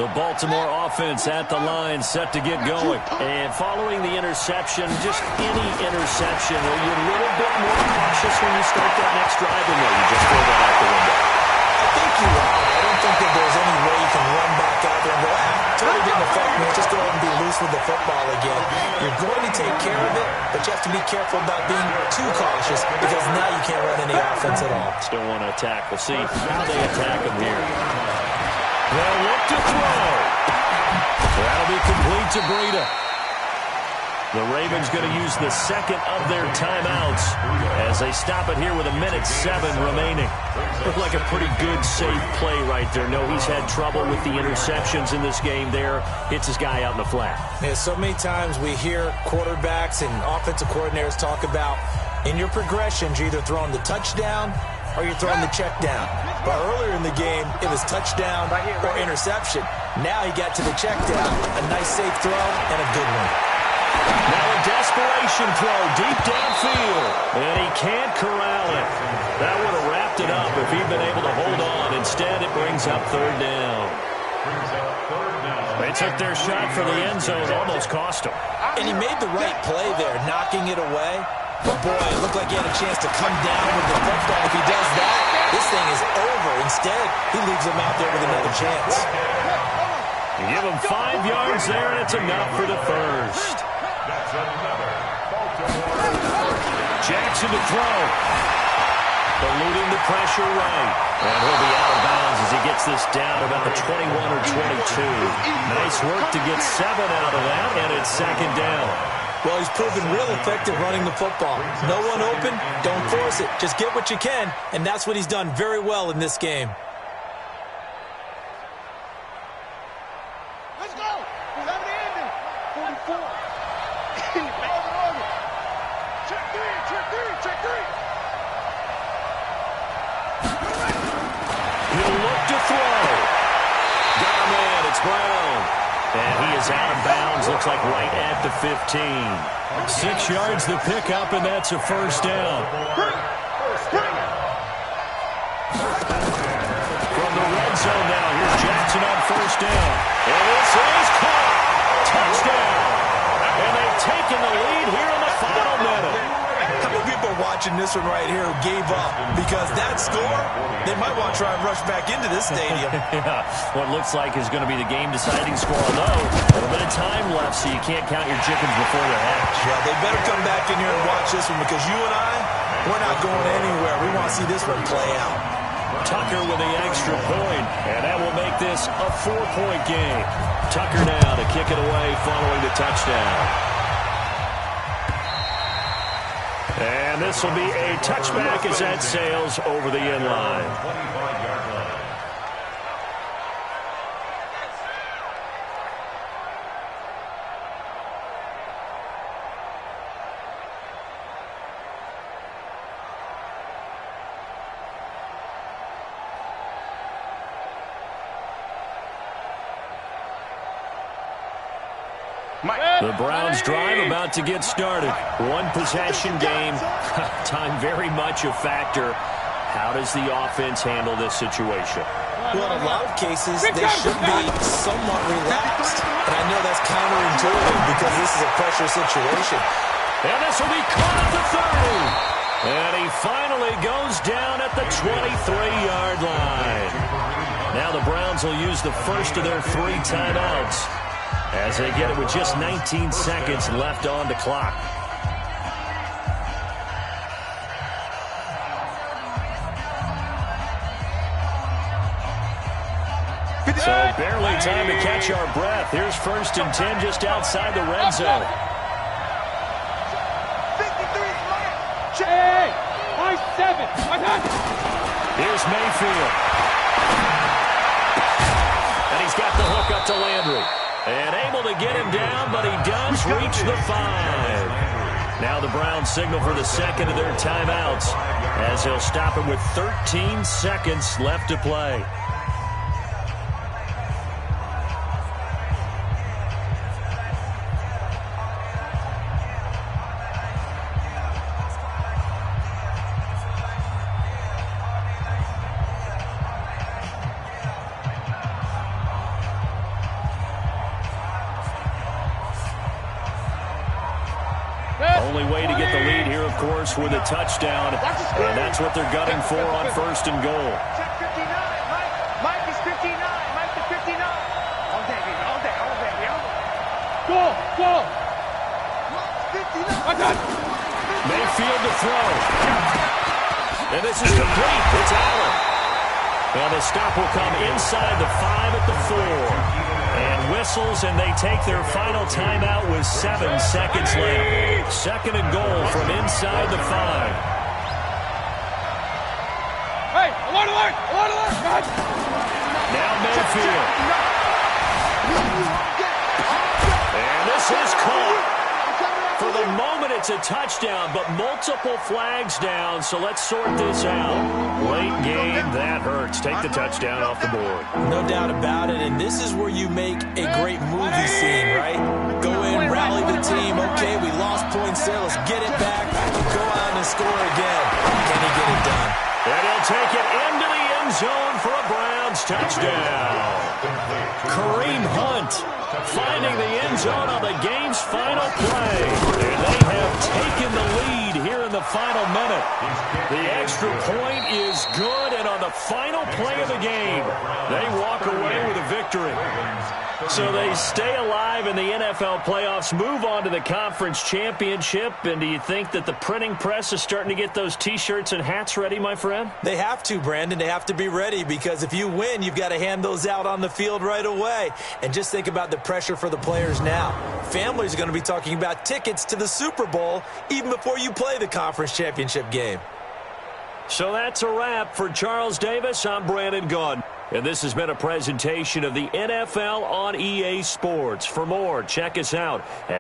The Baltimore offense at the line, set to get going. And following the interception, just any interception, are you a little bit more cautious when you start that next drive, or no, you just throw that out the window? I think you are. I don't think that there's any way you can run back out there and go, totally didn't affect me. Just go ahead and be loose with the football again. You're going to take care of it, but you have to be careful about being too cautious because now you can't run any offense at all. Still want to attack. We'll see how they attack him here. They'll look to throw. That'll be complete to Breida. The Ravens going to use the second of their timeouts as they stop it here with 1:07 remaining. Looked like a pretty good, safe play right there. No, he's had trouble with the interceptions in this game there. Hits his guy out in the flat. Yeah, so many times we hear quarterbacks and offensive coordinators talk about in your progressions, you're either throwing the touchdown or you're throwing the check down. But earlier in the game, it was touchdown or interception. Now he got to the check down. A nice, safe throw and a good one. Now a desperation throw deep downfield, and he can't corral it. That would have wrapped it up if he'd been able to hold on. Instead, it brings up third down. They took their shot for the end zone, almost cost him. And he made the right play there, knocking it away. But, boy, it looked like he had a chance to come down with the football. If he does that, this thing is over. Instead, he leaves him out there with another chance. You give him 5 yards there, and it's enough for the first. That's another Baltimore. Jackson to throw. Eluding the pressure right. And he'll be out of bounds as he gets this down about the 21 or 22. Nice work to get 7 out of that, and it's second down. Well, he's proven real effective running the football. No one open, don't force it. Just get what you can, and that's what he's done very well in this game. Let's go. 44. Check three. He'll look to throw. Got a man, it's Brown. And he is out of bounds, looks like right at the 15. 6 yards to pick up, and that's a first down. From the red zone now, here's Jackson on first down. And this is caught. Touchdown. And they've taken the lead here in the final minute. How many people watching this one right here who gave up? Because that score, they might want to try and rush back into this stadium. Yeah, what looks like is going to be the game-deciding score, although a little bit of time left, so you can't count your chickens before they're hatched. Yeah, they better come back in here and watch this one because you and I, we're not going anywhere. We want to see this one play out. Tucker with the extra point, and that will make this a 4-point game. Tucker now to kick it away following the touchdown. And this will be a touchback as that sails over the end line. 25-yard line. The Browns drive about to get started. One possession game. Time very much a factor. How does the offense handle this situation? Well, in a lot of cases, they should be somewhat relaxed. And I know that's counterintuitive because this is a pressure situation. And this will be caught at the 30. And he finally goes down at the 23-yard line. Now the Browns will use the first of their 3 timeouts as they get it with just 19 seconds left on the clock. So barely time to catch our breath. Here's 1st and 10 just outside the red zone. 53. Hey, I-7. Here's Mayfield. And he's got the hook up to Landry. And able to get him down, but he does reach the 5. Now the Browns signal for the second of their timeouts as they'll stop it with 13 seconds left to play. Only way to get the lead here, of course, with a touchdown. And that's what they're gunning for on 1st and goal. Check 59. Mike is 59. Mike is 59. All day, baby. All day. All day. Go. 59. Mayfield to throw. And this is complete. It's Allen. And the stop will come inside the 5 at the 4. And whistles, and they take their final timeout with 7 seconds left. 2nd and goal from inside the 5. Hey, alert. Now Mayfield. And this is caught. For the moment, it's a touchdown, but multiple flags down, so let's sort this out. Late game, that hurts. Take the touchdown off the board. No doubt about it, and this is where you make a great movie scene, right? Go in, rally the team. Okay, we lost points there. Let's get it back. Go out and score again. Can he get it done? And he'll take it into the end zone for a Browns touchdown. Kareem Hunt finding the end zone on the game's final play. And they have taken the lead here in the final minute. The extra point is good, and on the final play of the game, they walk away with a victory. So they stay alive in the NFL playoffs, move on to the conference championship. And do you think that the printing press is starting to get those T-shirts and hats ready, my friend? They have to, Brandon. They have to be ready, because if you win, you've got to hand those out on the field right away. And just think about the pressure for the players now. Families are going to be talking about tickets to the Super Bowl even before you play the conference championship game. So that's a wrap for Charles Davis. I'm Brandon Gaudin. And this has been a presentation of the NFL on EA Sports. For more, check us out at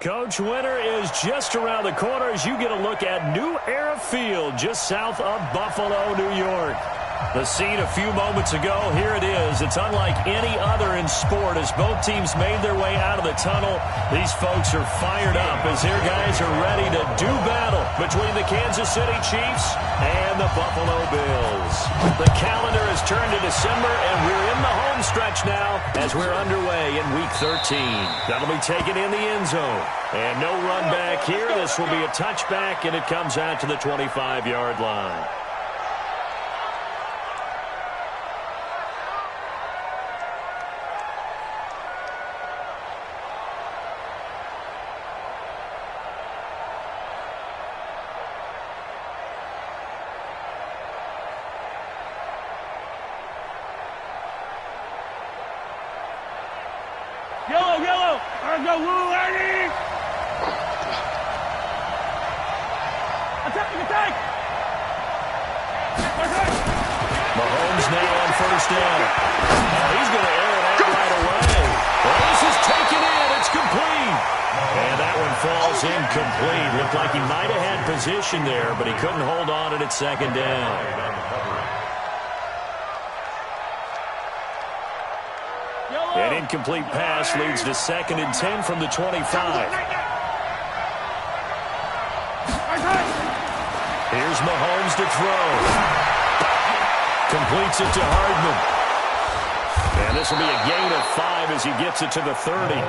Coach, winter is just around the corner as you get a look at New Era Field just south of Buffalo, New York. The scene a few moments ago, here it is. It's unlike any other in sport as both teams made their way out of the tunnel. These folks are fired up as their guys are ready to do battle between the Kansas City Chiefs and the Buffalo Bills. The calendar has turned to December, and we're in the home stretch now as we're underway in Week 13. That'll be taken in the end zone. And no run back here. This will be a touchback, and it comes out to the 25-yard line. Yellow. Let's go, Woo, Eddie. Attack. Mahomes now on first down. Oh, he's going to air it out right away. Well, this is taken in. It's complete. And that one falls incomplete. Looked like he might have had position there, but he couldn't hold on at second down. An incomplete pass leads to 2nd and 10 from the 25. Here's Mahomes to throw. Completes it to Hardman. And this will be a gain of 5 as he gets it to the 30. I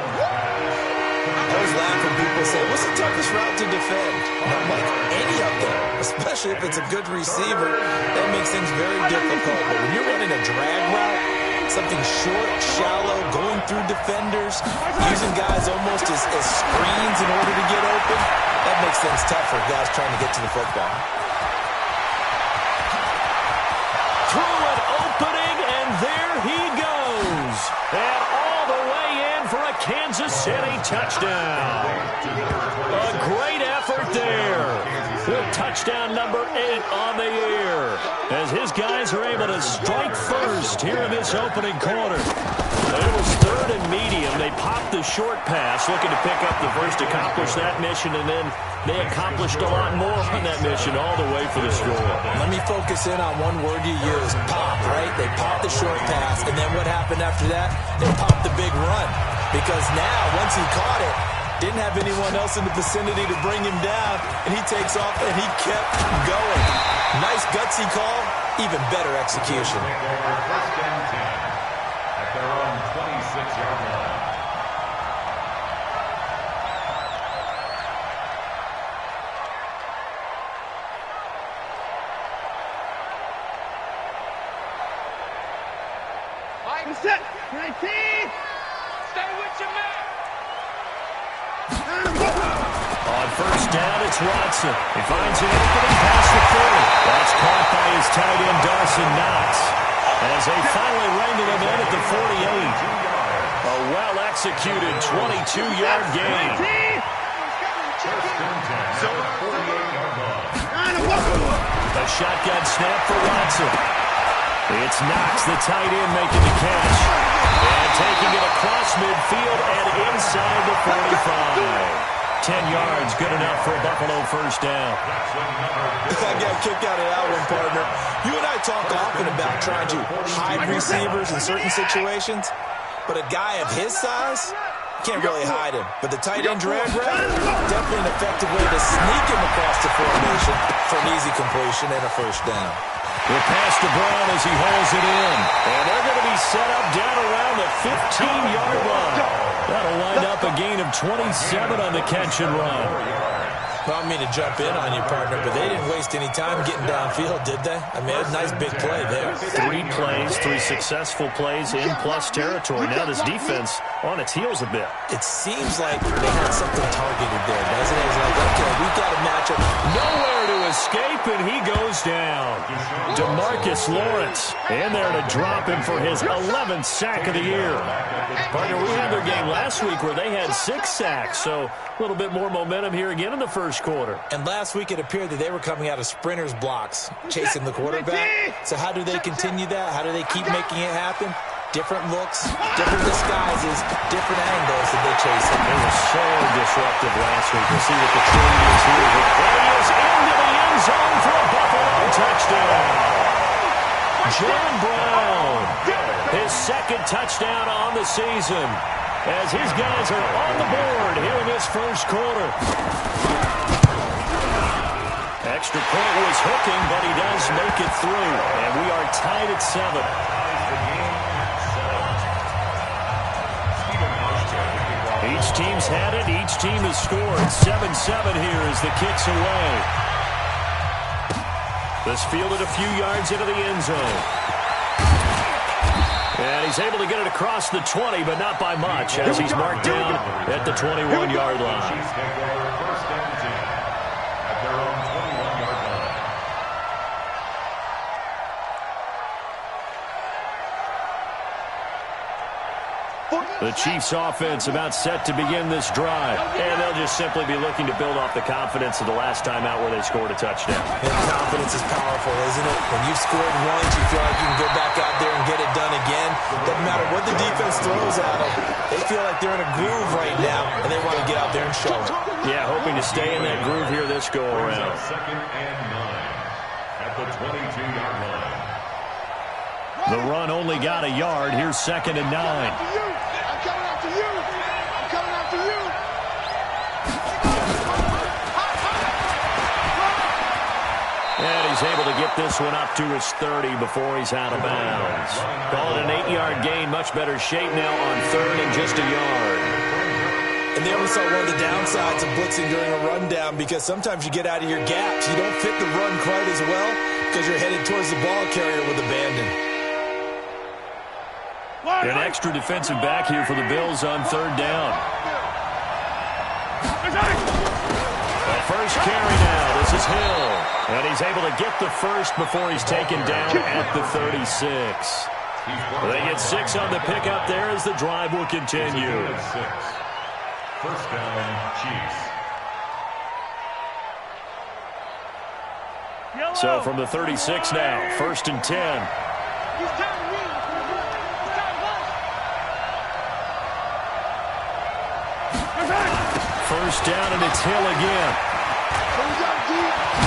always laugh when people say, what's the toughest route to defend? And I'm like, any of them, especially if it's a good receiver. That makes things very difficult. But when you're running a drag route, something short, shallow, going through defenders, using guys almost as screens in order to get open, that makes things tough for guys trying to get to the football. Through an opening, and there he goes. And all the way in for a Kansas City touchdown. A great effort there. With touchdown number 8 on the year. As his guys are able to strike first here in this opening quarter. It was 3rd and medium. They popped the short pass, looking to pick up the first, accomplish that mission, and then they accomplished a lot more on that mission all the way for the score. Let me focus in on one word you used, pop, right? They popped the short pass, and then what happened after that? They popped the big run. Because now, once he caught it, didn't have anyone else in the vicinity to bring him down, and he takes off, and he kept going. Nice gutsy call, even better execution. First and 10 at their own 26-yard line. Set. 19. Stay with your man. On first down, it's Watson. He finds an opening past the 30. That's caught by his tight end, Dawson Knox. As they finally wrangle him in at the 48. A well-executed 22-yard gain. First and 10 at the 48-yard line. A shotgun snap for Watson. It's Knox, the tight end, making the catch. And taking it across midfield and inside the 45. 10 yards, good enough for a Buffalo first down. I got a kick out of that one, partner. You and I talk often about trying to hide receivers in certain situations, but a guy of his size, can't really hide him. But the tight end drag route, definitely an effective way to sneak him across the formation for an easy completion and a first down. The pass to Brown as he hauls it in. And they're going to be set up down around the 15-yard line. That'll wind up a gain of 27 on the catch and run. Well, I mean to jump in on you, partner, but they didn't waste any time getting downfield, did they? I mean, a nice big play there. 3 plays, 3 successful plays in plus territory. Now this defense on its heels a bit. It seems like they had something targeted there, doesn't it? It's like, okay, we got a matchup. Nowhere to escape, and he goes down. DeMarcus Lawrence in there to drop him for his 11th sack of the year. Partner, we had their game last week where they had 6 sacks, so a little bit more momentum here again in the first quarter. And last week it appeared that they were coming out of sprinters blocks, chasing the quarterback. So how do they continue that? How do they keep making it happen? Different looks, different disguises, different angles that they chase him. They were so disruptive last week. We'll see what the trade is here. The play is into the end zone for a Buffalo touchdown. John Brown, his second touchdown on the season, as his guys are on the board here in this first quarter. Extra point was hooking, but he does make it through, and we are tied at 7. Each team's had it. Each team has scored. 7-7 here as the kick's away. This fielded a few yards into the end zone. And he's able to get it across the 20, but not by much, as he's marked down at the 21-yard line. The Chiefs' offense about set to begin this drive, and they'll just simply be looking to build off the confidence of the last time out where they scored a touchdown. And confidence is powerful, isn't it? When you've scored once, you feel like you can go back out there and get it done again. Doesn't matter what the defense throws at them. They feel like they're in a groove right now, and they want to get out there and show it. Yeah, hoping to stay in that groove here this go-around. Second and 9 at the 22-yard line. The run only got a yard. Here's second and 9. I'm coming after you. I'm coming after you. And he's able to get this one up to his 30 before he's out of bounds. Call it an 8-yard gain. Much better shape now on third and just a yard. And they also one of the downsides of blitzing during a rundown, because sometimes you get out of your gaps. You don't fit the run quite as well because you're headed towards the ball carrier with abandon. An extra defensive back here for the Bills on third down. The first carry now. This is Hill. And he's able to get the first before he's taken down at the 36. They get 6 on the pickup there as the drive will continue. First down, Chiefs. So from the 36 now, first and 10. First down, and it's Hill again.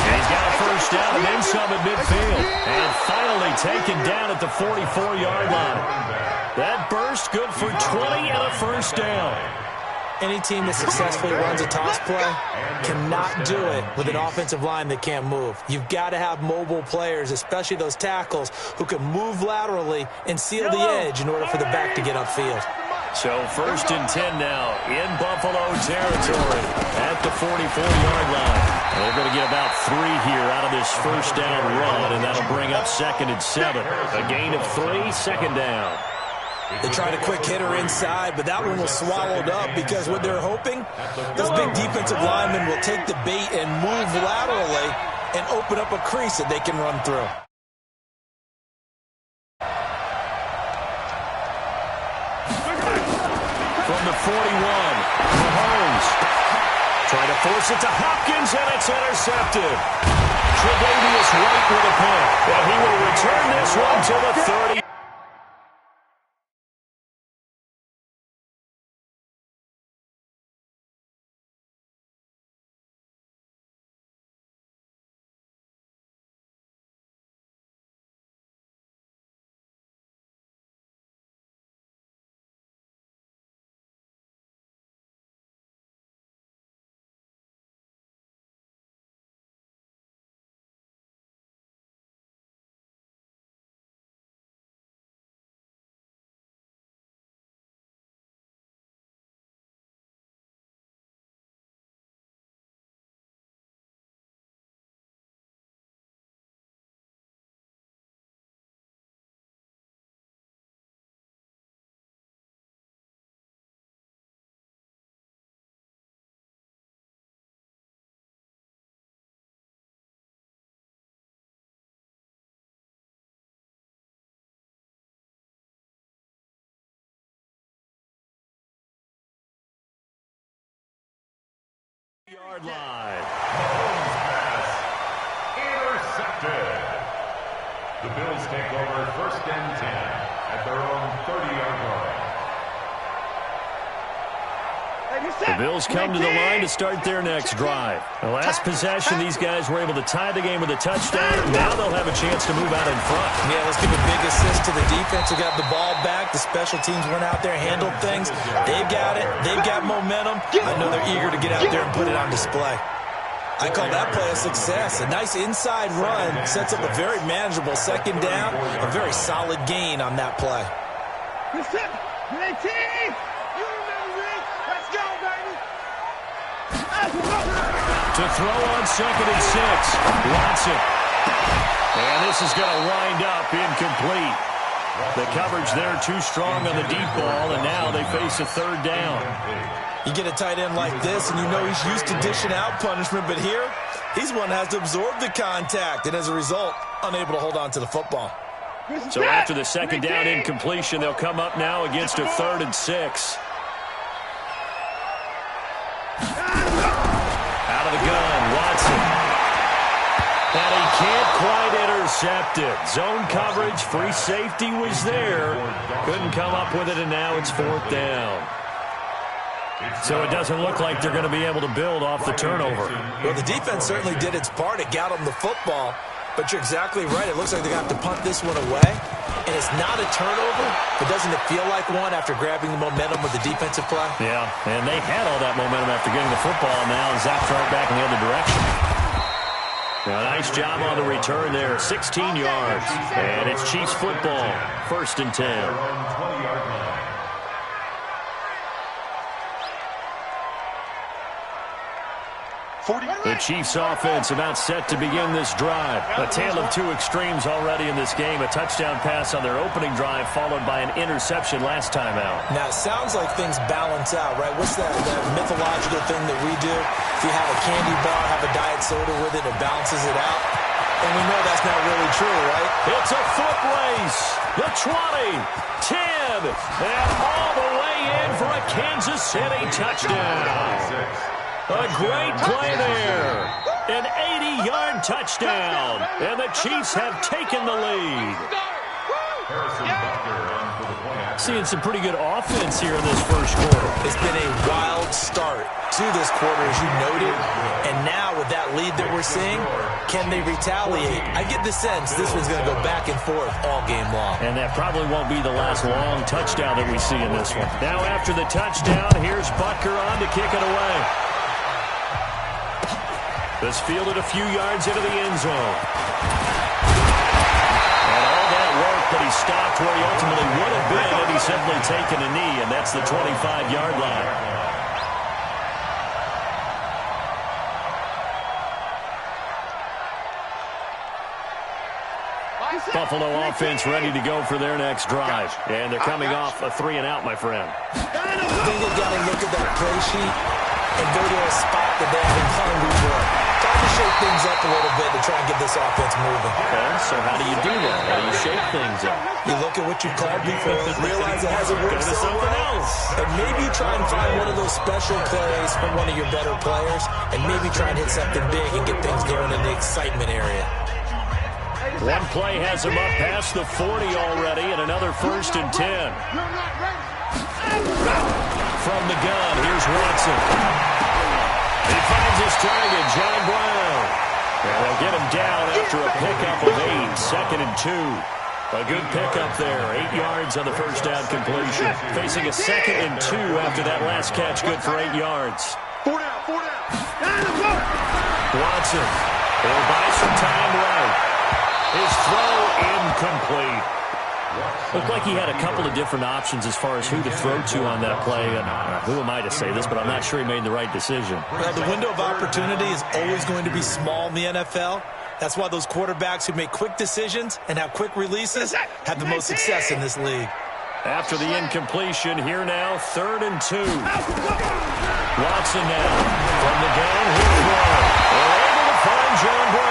And he's got a first down and then some at midfield. And finally taken down at the 44-yard line. That burst good for 20 and a first down. Any team that successfully runs a toss play cannot do it with an offensive line that can't move. You've got to have mobile players, especially those tackles, who can move laterally and seal the edge in order for the back to get upfield. So first and 10 now in Buffalo territory at the 44-yard line. They're going to get about 3 here out of this first down run, and that'll bring up second and 7. A gain of 3, second down. They tried a quick hitter inside, but that one was swallowed up because what they're hoping, those big defensive linemen will take the bait and move laterally and open up a crease that they can run through. From the 41, Mahomes trying to force it to Hopkins, and it's intercepted. Tre'Davious White with a pick, and he will return this one to the 30. Yard line. Mahomes pass intercepted. The Bills take over first and 10 at their own 30-yard line. The Bills come to the line to start their next drive. The last possession, these guys were able to tie the game with a touchdown. Now they'll have a chance to move out in front. Yeah, let's give a big assist to the defense who got the ball back. The special teams went out there, handled things. They've got it. They've got momentum. I know they're eager to get out there and put it on display. I call that play a success. A nice inside run sets up a very manageable second down. A very solid gain on that play. To throw on 2nd and 6. Watson. And this is going to wind up incomplete. The coverage there too strong on the deep ball, and now they face a 3rd down. You get a tight end like this, and you know he's used to dishing out punishment, but here, he's one that has to absorb the contact, and as a result, unable to hold on to the football. So after the 2nd down incompletion, they'll come up now against a 3rd and 6. Out of the gun, Watson. And he can't quite intercept it. Zone coverage, free safety was there. Couldn't come up with it, and now it's 4th down. So it doesn't look like they're going to be able to build off the turnover. Well, the defense certainly did its part. It got them the football. But you're exactly right. It looks like they're going to have to punt this one away. And it's not a turnover, but doesn't it feel like one after grabbing the momentum with the defensive play? Yeah, and they had all that momentum after getting the football. Now zapped right back in the other direction. Now, nice job on the return there. 16 yards. And it's Chiefs football. 1st and 10. 20-yard line. The Chiefs offense about set to begin this drive. A tale of two extremes already in this game. A touchdown pass on their opening drive followed by an interception last time out. Now, it sounds like things balance out, right? What's that mythological thing that we do? If you have a candy bar, have a diet soda with it, it balances it out. And we know that's not really true, right? It's a foot race. The 20, 10, and all the way in for a Kansas City touchdown. A great play there. An 80-yard touchdown. And the Chiefs have taken the lead. Seeing some pretty good offense here in this first quarter. It's been a wild start to this quarter, as you noted. And now with that lead that we're seeing, can they retaliate? I get the sense this one's going to go back and forth all game long. And that probably won't be the last long touchdown that we see in this one. Now after the touchdown, here's Butker on to kick it away. This fielded a few yards into the end zone. And all that work, but he stopped where he ultimately would have been had he simply taken a knee, and that's the 25-yard line. Buffalo offense ready to go for their next drive. And they're coming off a 3-and-out, my friend. I think they've got to look at that play sheet and go to a spot that they haven't come before. Try to shake things up a little bit to try and get this offense moving. Okay, so how do you do that? How do you shake things up? You look at what you called before, realize it hasn't worked Go to so something well, else. and maybe try and find one of those special plays from one of your better players, and maybe try and hit something big and get things going in the excitement area. One play has him up past the 40 already, and another 1st and 10. From the gun, here's Watson. He finds his target, John Brown. And they'll get him down after a pickup of 8, 2nd and 2. A good pickup there, 8 yards on the first down completion. Facing a 2nd and 2 after that last catch, good for 8 yards. 4 down. Watson, he'll buy some time right. His throw incomplete. Looked like he had a couple of different options as far as who to throw to on that play. And who am I to say this, but I'm not sure he made the right decision. Well, the window of opportunity is always going to be small in the NFL. That's why those quarterbacks who make quick decisions and have quick releases have the most success in this league. After the incompletion, here now, 3rd and 2. Watson now from the gun. He'll throw. They're able to find John Brown.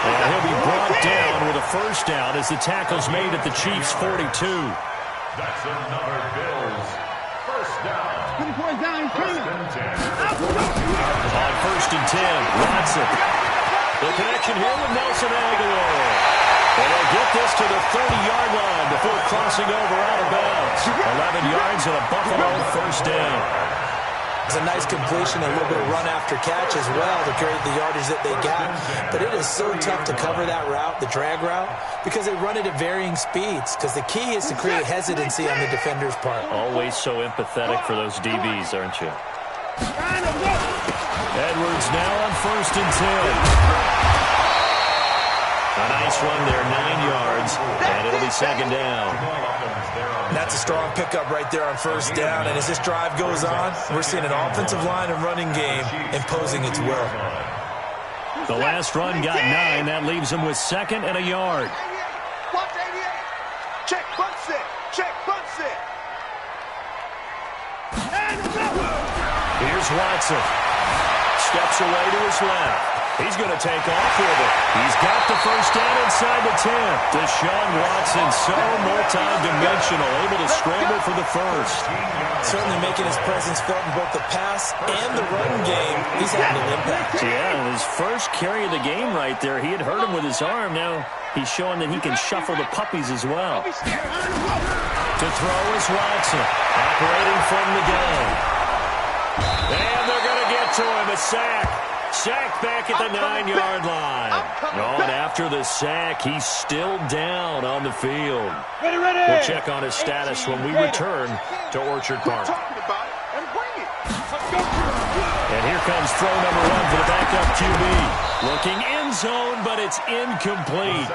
And he'll be brought down with a first down as the tackle's made at the Chiefs' 42. That's another Bills first down. 1st and 10. On 1st and 10, Watson. The connection here with Nelson Aguilar. And they'll get this to the 30-yard line before crossing over out of bounds. 11 yards and a Buffalo first down. It's a nice completion and a little bit of run after catch as well to create the yardage that they got. But it is so tough to cover that route, the drag route, because they run it at varying speeds. Because the key is to create hesitancy on the defender's part. Always so empathetic for those DBs, aren't you? Edwards now on 1st and 10. A nice run there, 9 yards, and it'll be 2nd down. That's a strong pickup right there on 1st down, and as this drive goes on, we're seeing an offensive line and running game imposing its will. The last run got 9. That leaves him with 2nd and a yard. Watch 88. Check, bunt set. Check, bunt set. Here's Watson. Steps away to his left. He's going to take off with it. He's got the first down inside the 10. Deshaun Watson, so multi-dimensional, able to scramble for the first. Certainly making his presence felt in both the pass and the run game. He's having an impact. Yeah, his first carry of the game right there. He had hurt him with his arm. Now he's showing that he can shuffle the puppies as well. To throw is Watson, operating from the gun. And they're going to get to him, a sack. Sack back at the 9-yard line. Oh, and after the sack, he's still down on the field. We'll check on his status when we return to Orchard Park. And here comes throw number 1 for the backup QB. Looking end zone, but it's incomplete.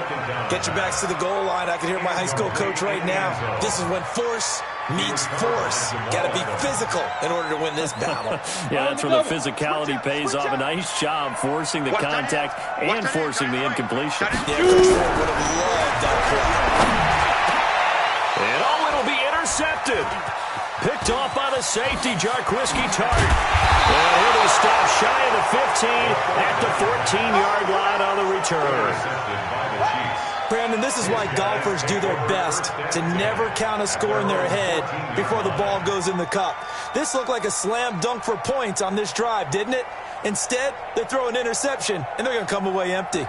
Get your backs to the goal line. I can hear my high school coach right now. This is when force meets force. Got to be physical in order to win this battle. Yeah, that's where the physicality pays off. A nice job forcing the contact and forcing the incompletion. Yeah, Coach Ford would have loved that play. And it'll be intercepted. Picked off by the safety, Jarquiski Tart. And he'll be stopped shy of the 15 at the 14-yard line on the return. Brandon, this is why golfers do their best to never count a score in their head before the ball goes in the cup. This looked like a slam dunk for points on this drive, didn't it? Instead, they throw an interception, and they're going to come away empty.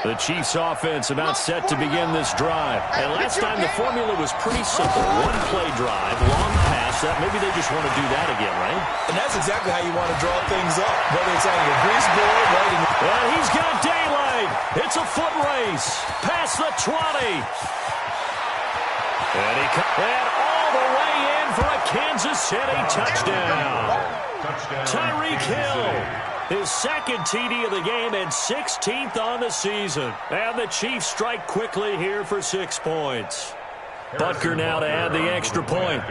The Chiefs' offense about set to begin this drive. And last time the formula was pretty simple. One-play drive, long pass. That maybe they just want to do that again, right? And that's exactly how you want to draw things up. Whether it's on your grease board, right? And he's got daylight. It's a foot race. Past the 20. And he cut all the way in for a Kansas City touchdown. Tyreek Hill. His second TD of the game and 16th on the season. And the Chiefs strike quickly here for 6 points. Butker now to add the extra point.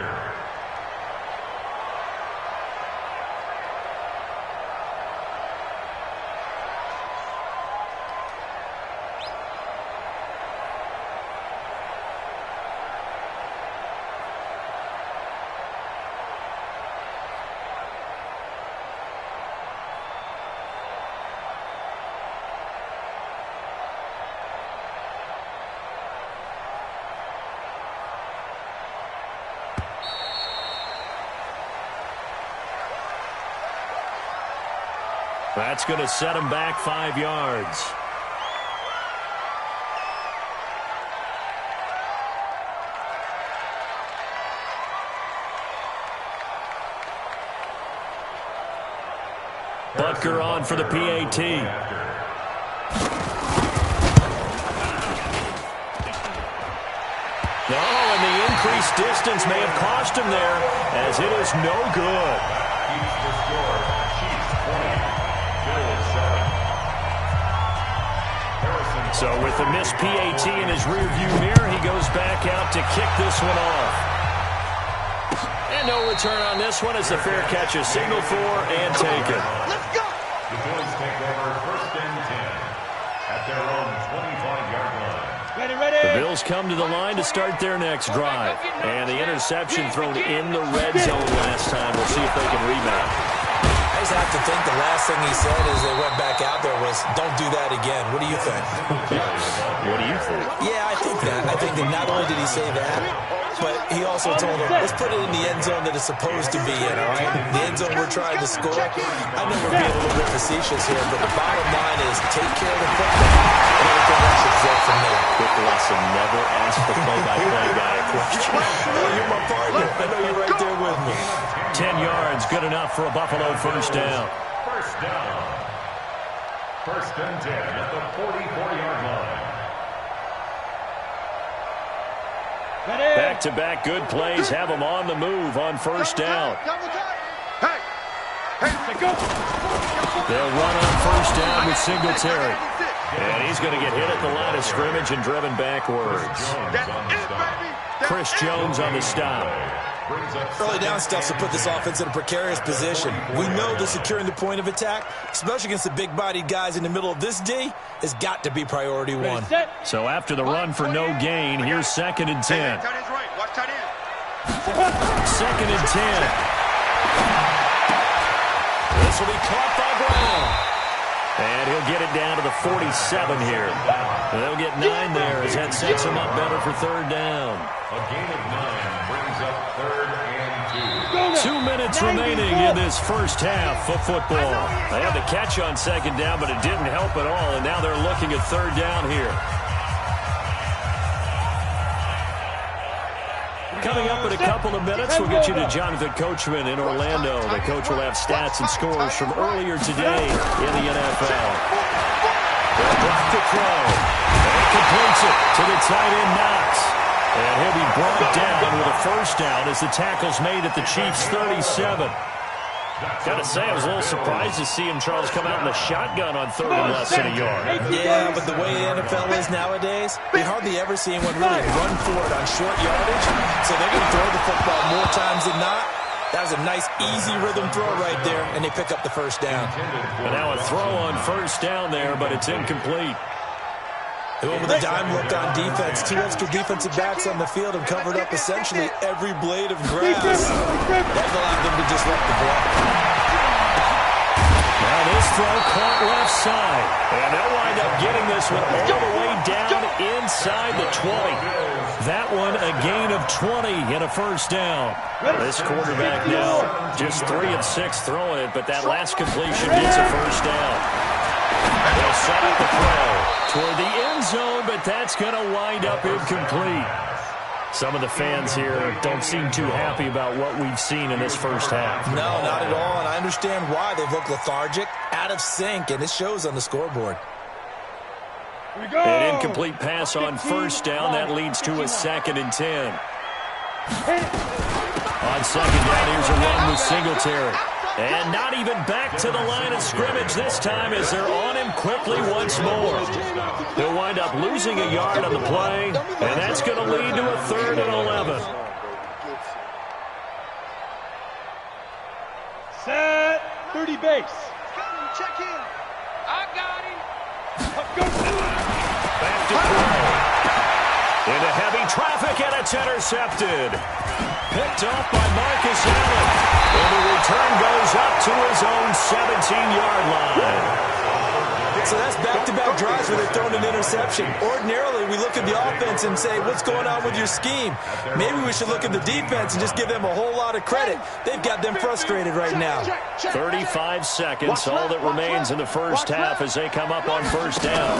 That's going to set him back 5 yards. Butker on for the PAT. Oh, and the increased distance may have cost him there, as it is no good. So with the missed PAT in his rearview mirror, he goes back out to kick this one off. And no return on this one as the fair catch is signaled for and taken. Let's go. The Bills take over 1st and 10 at their own 25-yard line. The Bills come to the line to start their next drive. And the interception thrown in the red zone last time. We'll see if they can rebound. just have to think the last thing he said as they went back out there was, don't do that again. What do you think? What do you think? Yeah, I think that. I think that not only did he say that, but he also told him, let's put it in the end zone that it's supposed to be in, all right? The end zone we're trying to score. I know we're being a little bit facetious here, but the bottom line is take care of the football, and everything else should flow from there. Quick lesson, never ask the play-by-play guy a question. You're my partner. I know you're right there with me. 10 yards, good enough for a Buffalo first down. First down. First and 10 at the 44-yard line. Back-to-back good plays have them on the move on first down. They'll run on first down with Singletary. And he's going to get hit at the line of scrimmage and driven backwards. Chris Jones on the stop. Early down stuff to put this offense in a precarious position. We know that securing the point of attack, especially against the big-bodied guys in the middle of this D, has got to be priority one. So after the run for no gain, here's 2nd and 10. Second and 10. This will be caught by Brown. And he'll get it down to the 47 here. They'll get 9 there as that sets him up better for third down. A gain of 9 brings up 3rd and 2. 2 minutes remaining in this first half of football. They had the catch on second down, but it didn't help at all, and now they're looking at third down here. Coming up in a couple of minutes, we'll get you to Jonathan Coachman in Orlando. The coach will have stats and scores from earlier today in the NFL. They'll block the throw. And completes it to the tight end, Knox. And he'll be brought down with a first down as the tackle's made at the Chiefs' 37. Gotta say, I was a little surprised to see him, Charles, come out in the shotgun on 3rd and less than a yard. Yeah, but the way the NFL is nowadays, we hardly ever see anyone really run for it on short yardage. So they're going to throw the football more times than not. That was a nice, easy rhythm throw right there, and they pick up the first down. And now a throw on first down there, but it's incomplete. They went with a dime look on defense. 2 extra defensive backs on the field and covered up essentially every blade of grass. That allowed them to disrupt the block. Now this throw caught left side. And they'll wind up getting this one all the way down inside the 20. That one a gain of 20 in a first down. This quarterback now just 3 of 6 throwing it, but that last completion gets a first down. They'll set up the throw toward the end zone, but that's going to wind up incomplete. Some of the fans here don't seem too happy about what we've seen in this first half. No, not at all, and I understand why. They've looked lethargic, out of sync, and it shows on the scoreboard. An incomplete pass on first down. That leads to a 2nd and 10. On second down, here's a run with Singletary. And not even back to the line of scrimmage this time as they're on him quickly once more. They'll wind up losing a yard on the play, and that's going to lead to a 3rd and 11. Set 30 base. Check in. I got him. Back to throw. Into heavy traffic, and it's intercepted. Picked off by Marcus Allen. And the return goes up to his own 17-yard line. So that's back-to-back drives where they're throwing an interception. Ordinarily, we look at the offense and say, what's going on with your scheme? Maybe we should look at the defense and just give them a whole lot of credit. They've got them frustrated right now. 35 seconds, all that remains in the first half as they come up on first down.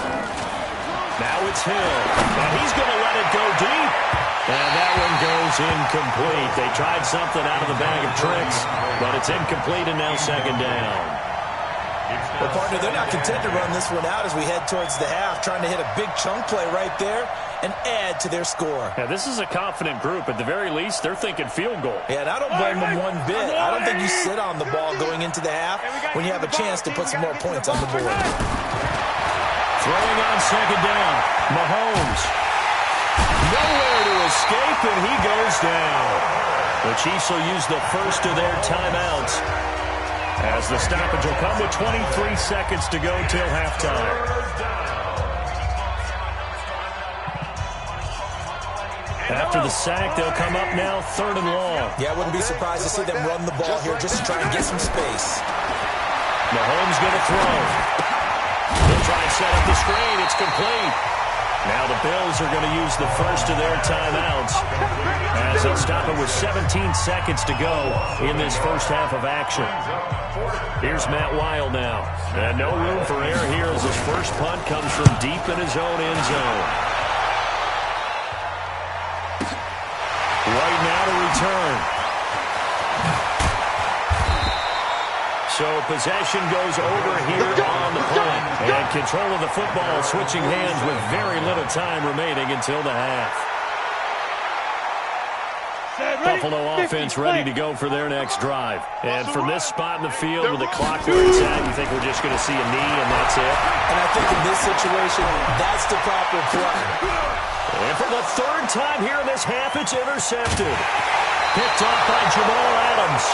Now it's Hill, and he's going to let it go deep. And that one goes incomplete. They tried something out of the bag of tricks, but it's incomplete and now 2nd down. Well, partner, they're not content to run this one out as we head towards the half, trying to hit a big chunk play right there and add to their score. Yeah, this is a confident group. At the very least, they're thinking field goal. Yeah, and I don't blame them one bit. I don't think you sit on the ball going into the half when you have a chance to put some more points on the board. Throwing on second down, Mahomes. Nowhere to escape, and he goes down. The Chiefs will use the first of their timeouts as the stoppage will come with 23 seconds to go till halftime. After the sack, they'll come up now 3rd and long. Yeah, I wouldn't be surprised to see them run the ball here just to try and get some space. Mahomes going to throw. They'll try and set up the screen. It's complete. Now the Bills are going to use the first of their timeouts as they'll stop it with 17 seconds to go in this first half of action. Here's Matt Weil now. And no room for error here as his first punt comes from deep in his own end zone. Right now to return. So possession goes over here on the punt. And control of the football switching hands with very little time remaining until the half. Buffalo offense ready to go for their next drive. And from this spot in the field with the clock where it's at, you think we're just going to see a knee and that's it? And I think in this situation, that's the proper play. And for the third time here in this half, it's intercepted. Picked off by Jamal Adams.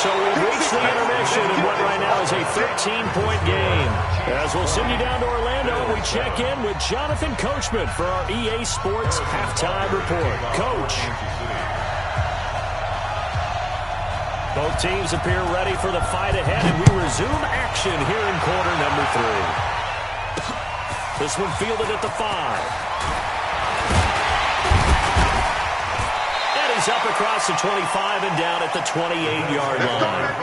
So we've reached the intermission in what right now is a 13-point game. As we'll send you down to Orlando, we check in with Jonathan Coachman for our EA Sports Halftime Report. Coach. Both teams appear ready for the fight ahead, and we resume action here in quarter number 3. This one fielded at the 5. He's up across the 25 and down at the 28-yard line.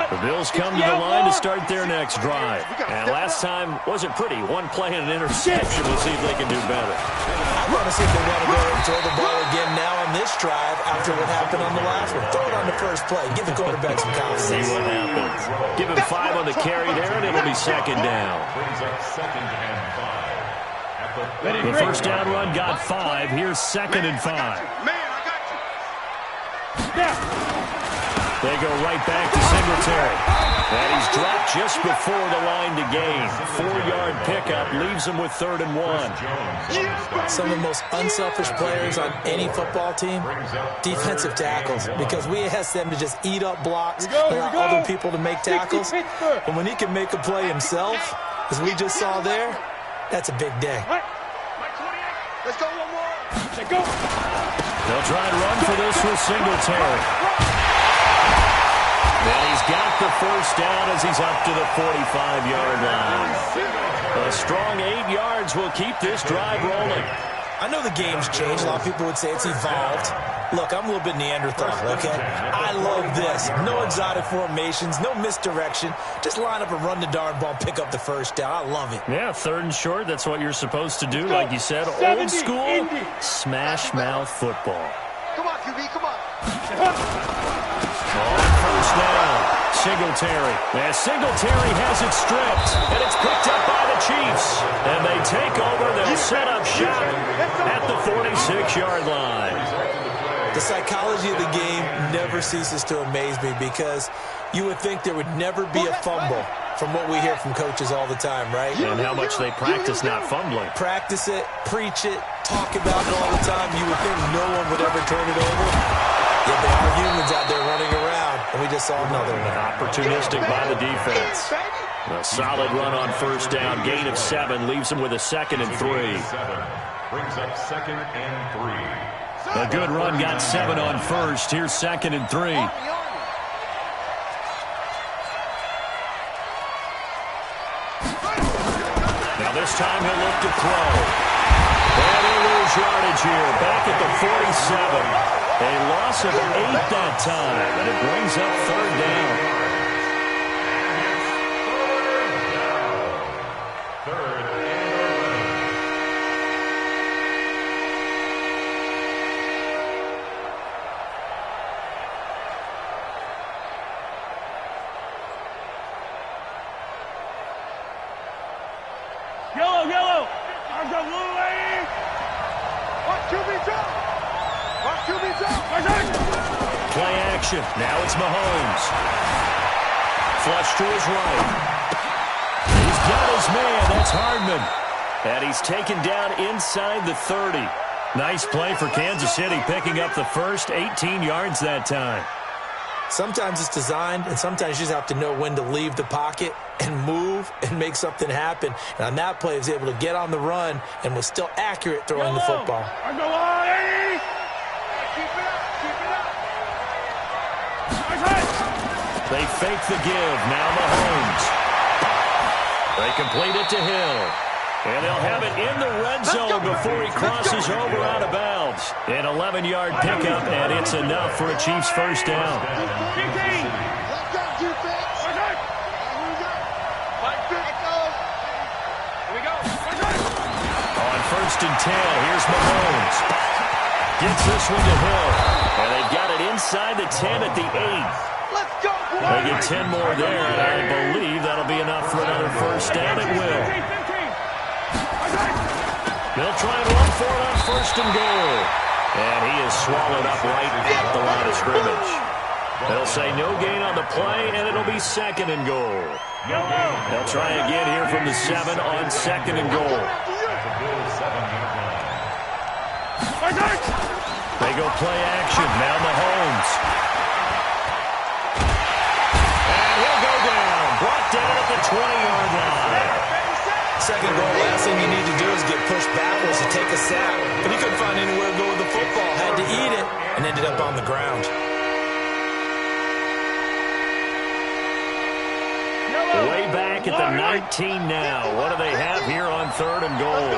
The Bills come to the line to start their next drive. And last time wasn't pretty. One play and an interception. We'll see if they can do better. I want to see if they want to go and throw the ball again now on this drive after what happened on the last one. Throw it on the first play. Give the quarterback some confidence. See what happens. Give him 5 on the carry there, and it'll be second down. The first down run got 5. Here's second and 5. They go right back to Singletary. And he's dropped just before the line to gain. 4-yard pickup leaves him with 3rd and 1. Some of the most unselfish players on any football team, defensive tackles, because we ask them to just eat up blocks, allow other people to make tackles. And when he can make a play himself, as we just saw there, that's a big day. Let's go one more. Let's go. They'll try and run for this with Singletary. And he's got the first down as he's up to the 45-yard line. A strong 8 yards will keep this drive rolling. I know the game's changed. A lot of people would say it's evolved. Look, I'm a little bit Neanderthal, okay? I love this. No exotic formations, no misdirection. Just line up and run the darn ball, pick up the first down. I love it. Yeah, 3rd and short, that's what you're supposed to do. Like you said, old school, smash mouth football. Come on, QB, come on. On first down, Singletary. And Singletary has it stripped, and it's picked up by the Chiefs. And they take over. They'll set up shop at the 46-yard line. The psychology of the game never ceases to amaze me because you would think there would never be a fumble from what we hear from coaches all the time, right? And how much they practice not fumbling. Practice it, preach it, talk about it all the time. You would think no one would ever turn it over. Yet there are humans out there running around, and we just saw another one. Opportunistic by the defense. A solid run on first down. Gain of 7 leaves him with a 2nd and 3. Brings up 2nd and 3. A good run got 7 on first. Here's 2nd and 3. Now this time he'll look to throw. And they lose yardage here. Back at the 47. A loss of 8 that time. And it brings up 3rd down. Yellow. Arms up, little lady. Watch QB jump. Watch QB jump. Play action. Now it's Mahomes. Flush to his right. He's got his man. That's Hardman. And he's taken down inside the 30. Nice play for Kansas City, picking up the first 18 yards that time. Sometimes it's designed, and sometimes you just have to know when to leave the pocket and move and make something happen. And on that play, he was able to get on the run and was still accurate throwing the football. Keep it up. Keep it up. They fake the give. Now Mahomes. They complete it to Hill. And they'll have it in the red zone before he crosses over out of bounds. An 11-yard pickup, and it's enough for a Chiefs first down. On 1st and 10, here's Mahomes. Gets this one to Hill. And they've got it inside the 10 at the 8. They get 10 more there, and I believe that'll be enough for another first down. It will. They'll try and run for it on 1st and goal. And he is swallowed up right at the line of scrimmage. They'll say no gain on the play, and it'll be 2nd and goal. They'll try again here from the 7 on 2nd and goal. They go play action. Now Mahomes. And he'll go down. Brought down at the 20-yard line. 2nd goal, last thing you need to do is get pushed backwards to take a sack. But he couldn't find anywhere to go with the football. Had to eat it and ended up on the ground. Way back at the 19 now. What do they have here on 3rd and goal?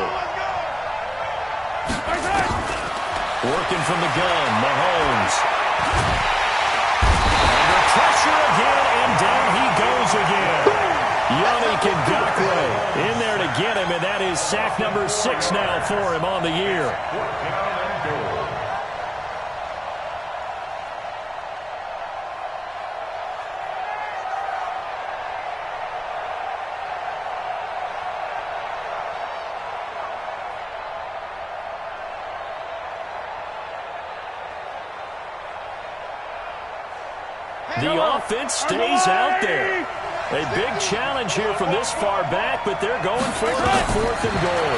Working from the gun, Mahomes. Under pressure again, and down he goes again. Yannick Ngakoue in there to get him, and that is sack number 6 now for him on the year. The offense stays out there. A big challenge here from this far back, but they're going for it on 4th and goal.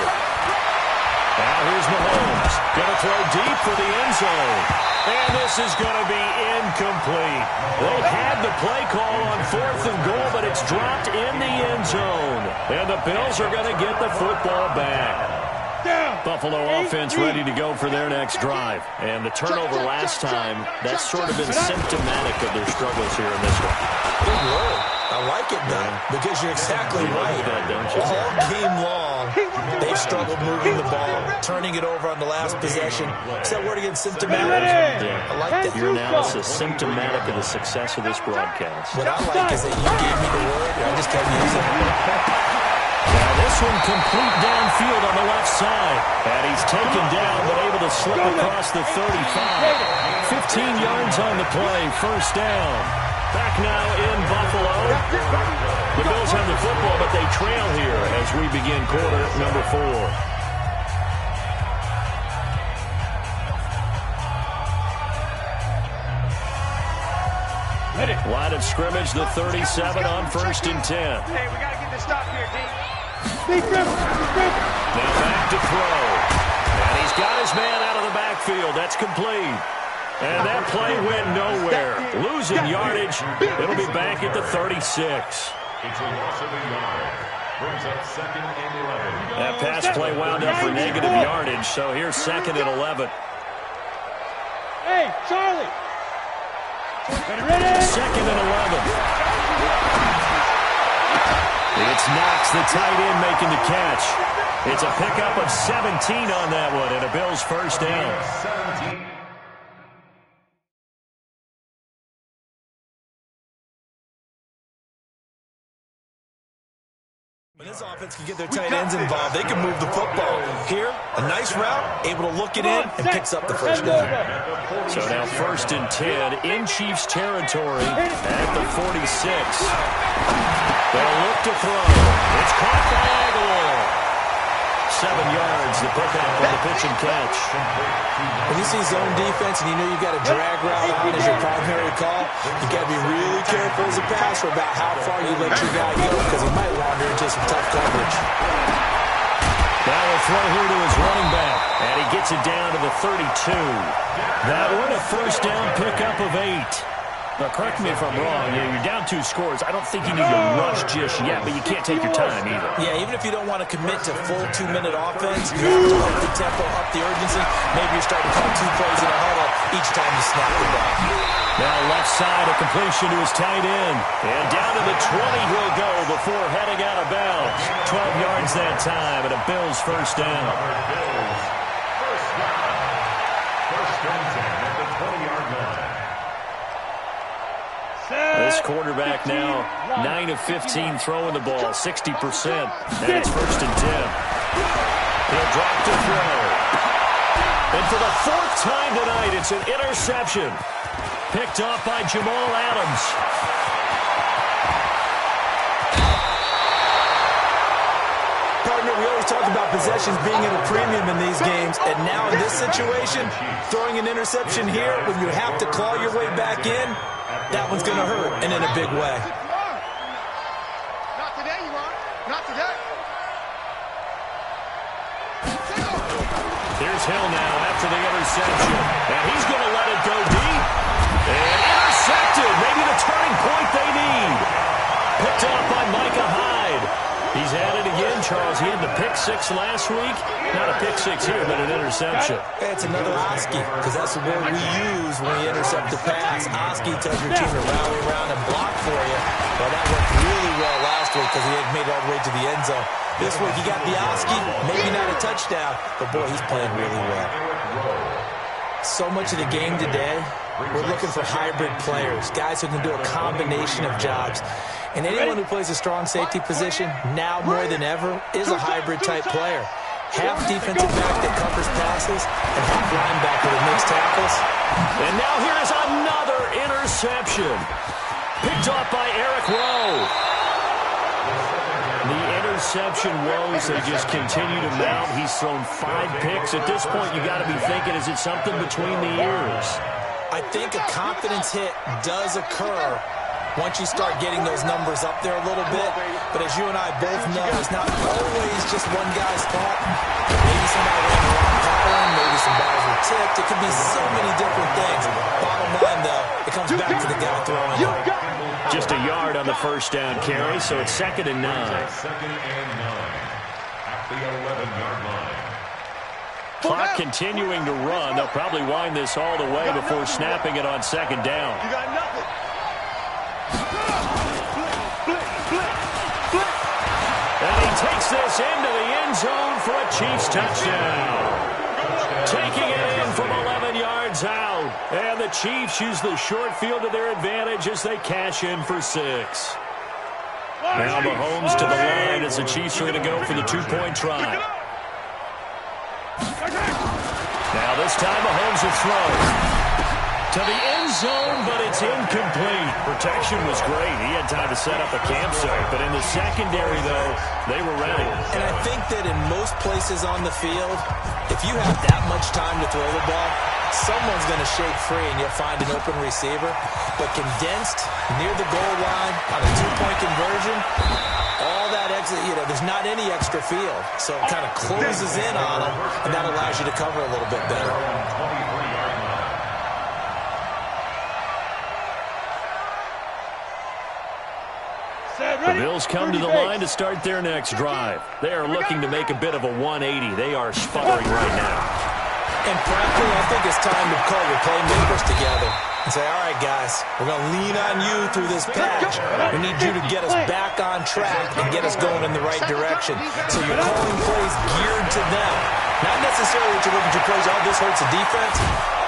Now here's Mahomes. Going to throw deep for the end zone. And this is going to be incomplete. They had the play call on 4th and goal, but it's dropped in the end zone. And the Bills are going to get the football back. Buffalo offense ready to go for their next drive. And the turnover last time, that's sort of been symptomatic of their struggles here in this one. Good word. I like it, though, because you're exactly right. All game long, they've struggled moving the ball, turning it over on the last possession. Is that word again, symptomatic? Yeah. I like that. Your analysis, symptomatic of the success of this broadcast. What I like is that you gave me the word, and I just kept using it. Now this one complete downfield on the left side. And he's taken down, but able to slip across the 35. 15 yards on the play, first down. Back now in Buffalo. The Bills have the football, but they trail here as we begin quarter number 4. Line of scrimmage, the 37 on 1st and 10. Hey, we got to get this stop here, D. Now back to throw. And he's got his man out of the backfield. That's complete. And that play went nowhere. Losing yardage. It'll be back at the 36. It's a loss of a yard. Brings up 2nd and 11. That pass play wound up for negative yardage, so here's 2nd and 11. Hey, Charlie. 2nd and 11. It's Knox, the tight end, making the catch. It's a pickup of 17 on that one, and a Bills first down. 17. When this offense can get their tight ends involved, they can move the football. Here, a nice route, able to look it in, and picks up the first down. So now 1st and 10 in Chiefs territory at the 46. They'll look to throw. It's caught by Aguilar. 7 yards, the pickup on the pitch and catch. When you see zone defense and you know you've got a drag route on as your primary call, you've got to be really careful as a passer about how far you let your guy go because he might wander into some tough coverage. Now a throw here to his running back, and he gets it down to the 32. That one a first down pickup of 8. Now, correct me if I'm wrong. You're down 2 scores. I don't think you need to rush just yet, but you can't take your time either. Yeah, even if you don't want to commit to full 2-minute offense, you have to up the tempo, up the urgency. Maybe you're starting to call 2 plays in a huddle each time you snap the ball. Now left side, a completion to his tight end. And down to the 20 he'll go before heading out of bounds. 12 yards that time, and a Bills first down. Bills first down. First and 10 at the 20-yard line. This quarterback now 9 of 15 throwing the ball, 60%. And it's first and 10. He'll drop to throw. And for the 4th time tonight, it's an interception. Picked off by Jamal Adams. Partner, we always talk about possessions being at a premium in these games, and now in this situation, throwing an interception here when you have to claw your way back in, that one's going to hurt, and in a big way. Not today, you are. Not today. Here's Hill now after the interception. And he's going to let it go deep. And intercepted. Maybe the turning point they need. Picked off by Micah Hyde. He's at it again, Charles. He had the pick 6 last week. Not a pick 6 here, but an interception. It's another Oski, because that's the word we use when we intercept the pass. Oski tells your team to rally around and block for you. Well, that worked really well last week because he had made it all the way to the end zone. This week he got the Oski, maybe not a touchdown, but boy, he's playing really well. So much of the game today, we're looking for hybrid players, guys who can do a combination of jobs. And anyone who plays a strong safety position, now more than ever, is a hybrid-type player. Half defensive back that covers passes, and half linebacker that makes tackles. And now here's another interception. Picked off by Eric Rowe. The interception woes, they just continue to mount. He's thrown 5 picks. At this point, you got to be thinking, is it something between the ears? I think a confidence hit does occur once you start getting those numbers up there a little bit. But as you and I both know, it's not always just one guy's fault. Maybe somebody ran the wrong pattern, maybe some balls were tipped. It could be so many different things. Bottom line, though, it comes back to the guy throwing it. Just a yard on the first down carry, so it's 2nd and 9. 2nd and 9 at the 11-yard line. Clock continuing to run. They'll probably wind this all the way before snapping it on 2nd down. You got nothing. And he takes this into the end zone for a Chiefs touchdown. Taking it in from 11 yards out. And the Chiefs use the short field to their advantage as they cash in for 6. Now Mahomes to the line as the Chiefs are going to go for the 2-point try. Now this time Mahomes will throw to the end zone, but it's incomplete. Protection was great. He had time to set up a campsite, but in the secondary, though, they were ready. And I think that in most places on the field, if you have that much time to throw the ball, someone's going to shake free and you'll find an open receiver. But condensed near the goal line on a 2-point conversion, all that exit, there's not any extra field. So it kind of closes in on them, and that allows you to cover a little bit better. The Bills come to the line to start their next drive. They are looking to make a bit of a 180. They are sputtering right now. And frankly, I think it's time to call your playmakers together and say, all right, guys, we're going to lean on you through this patch. We need you to get us back on track and get us going in the right direction. So you're calling plays geared to them. Not necessarily that you look at your plays, oh, this hurts the defense.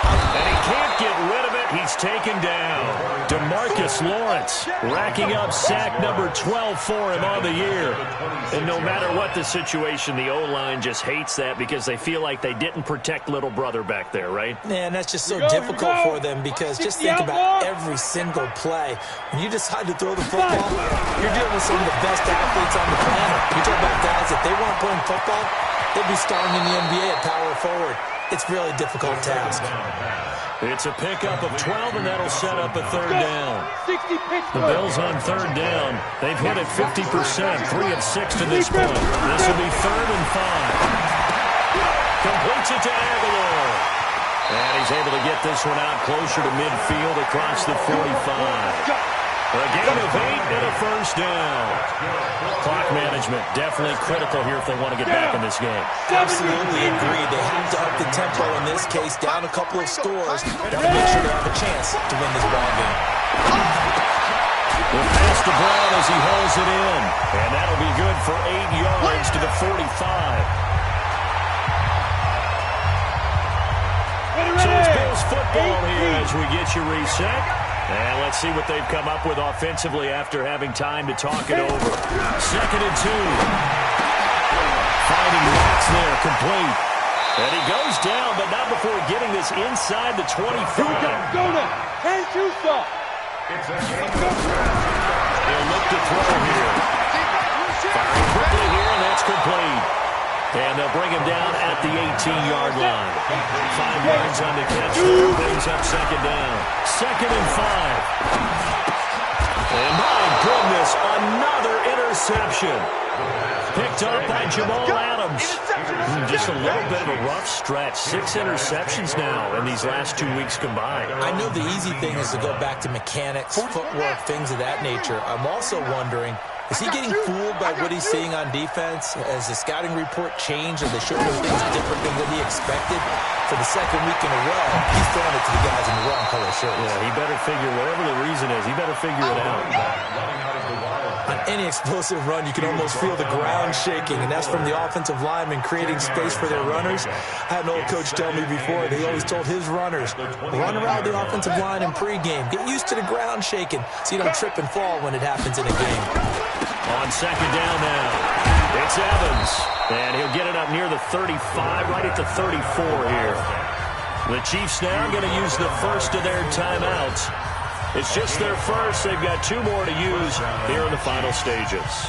And he can't get rid of it. He's taken down. DeMarcus Lawrence racking up sack number 12 for him on the year. And no matter what the situation, the O-line just hates that because they feel like they didn't protect little brother back there, right? Man, that's just so difficult for them because just think about every single play. When you decide to throw the football, you're dealing with some of the best athletes on the planet. You talk about guys, if they weren't playing football, they'd be starring in the NBA at power forward. It's a really difficult task. It's a pickup of 12, and that'll set up a 3rd down. The Bills on 3rd down. They've hit it 50%, 3 of 6 to this point. This will be 3rd and 5. Completes it to Aguilar. And he's able to get this one out closer to midfield across the 45. A gain of 8 and a first down. Clock management definitely critical here if they want to get back in this game. Absolutely agreed. They have to up the tempo in this case, down a couple of scores. Got to make sure they have a chance to win this ball game. We'll pass to Brown as he hauls it in. And that'll be good for 8 yards to the 45. So it's Bills football here as we get you reset. And let's see what they've come up with offensively after having time to talk it over. 2nd and 2. Finding Knox there, complete. And he goes down, but not before getting this inside the 25. Here we go. Go now. Hands you stop. They'll look to throw here. Firing quickly here, and that's complete. And they'll bring him down at the 18-yard line. 5 yards on the catch. Brings up 2nd down. 2nd and 5. And my goodness, another interception. Picked up by Jamal Adams. Just a little bit of a rough stretch. 6 interceptions now in these last 2 weeks combined. I know the easy thing is to go back to mechanics, footwork, things of that nature. I'm also wondering, is he getting fooled by what he's seeing on defense? Has the scouting report changed? Are they showing him things different than what he expected? For the 2nd week in a row, he's throwing it to the guys in the wrong color shirts. Yeah, he better figure, whatever the reason is, he better figure it out. On any explosive run, you can almost feel the ground shaking, and that's from the offensive linemen creating space for their runners. I had an old coach tell me before, they always told his runners, run around the offensive line in pregame. Get used to the ground shaking so you don't trip and fall when it happens in a game. On 2nd down now, it's Evans. And he'll get it up near the 35, right at the 34 here. The Chiefs now going to use the first of their timeouts. It's just their first. They've got 2 more to use here in the final stages.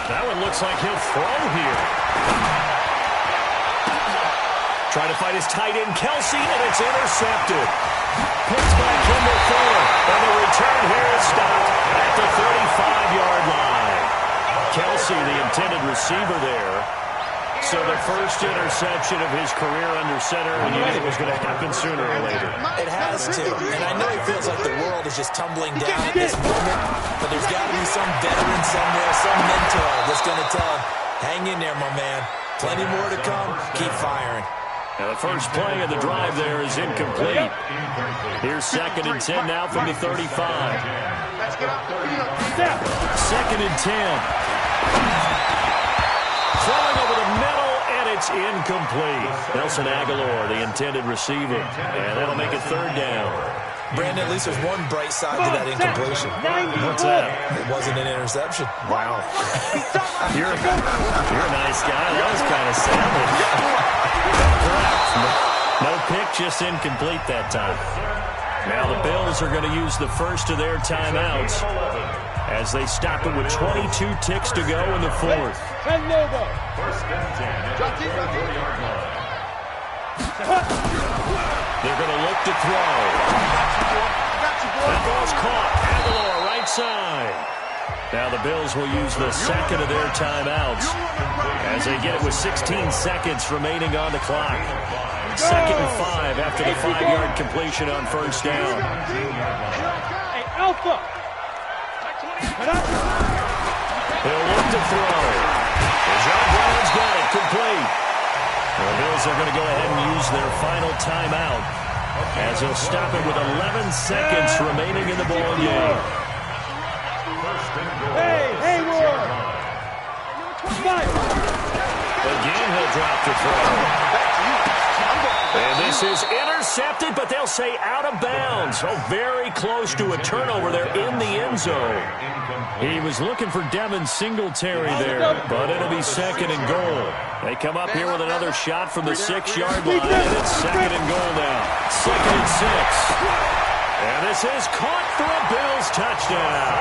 That one looks like he'll throw here. Trying to fight his tight end, Kelsey, and it's intercepted. Picked by Kimball Fuller, and the return here is stopped at the 35-yard line. Kelsey, the intended receiver there. So the first interception of his career under center, and you knew it was going to happen sooner or later. It has to, and I know it feels like the world is just tumbling down at this moment, but there's got to be some veteran somewhere, some mentor that's going to tell him, hang in there, my man. Plenty more to come. Keep firing. Now the first play of the drive there is incomplete. Here's 2nd and 10 now from the 35. 2nd and 10. Throwing over the middle, and it's incomplete. Nelson Aguilar, the intended receiver, and that'll make it 3rd down. Brandon, at least there's one bright side to that incompletion. What's that? It wasn't an interception. Wow. You're a nice guy. That was kind of savage. Correct. No pick, just incomplete that time. Now the Bills are going to use the first of their timeouts as they stop it with 22 ticks to go in the 4th. First and 10 at the 34-yard line. They're going to look to throw. That ball's caught. Aguilar, right side. Now the Bills will use the 2nd of their timeouts as they get it with 16 seconds remaining on the clock. 2nd and 5 after the 5-yard completion on first down. Hey, Alpha. He'll look to throw. John Brown's got it, complete. The Bills are going to go ahead and use their final timeout as they'll stop it with 11 seconds remaining in the ball game. Hey, Hayward. Again, he'll drop to throw. And this is intercepted, but they'll say out of bounds. Oh, very close to a turnover there in the end zone. He was looking for Devin Singletary there, but it'll be 2nd and goal. They come up here with another shot from the 6-yard line, and it's 2nd and goal now. 2nd and 6. And this is caught for a Bills touchdown.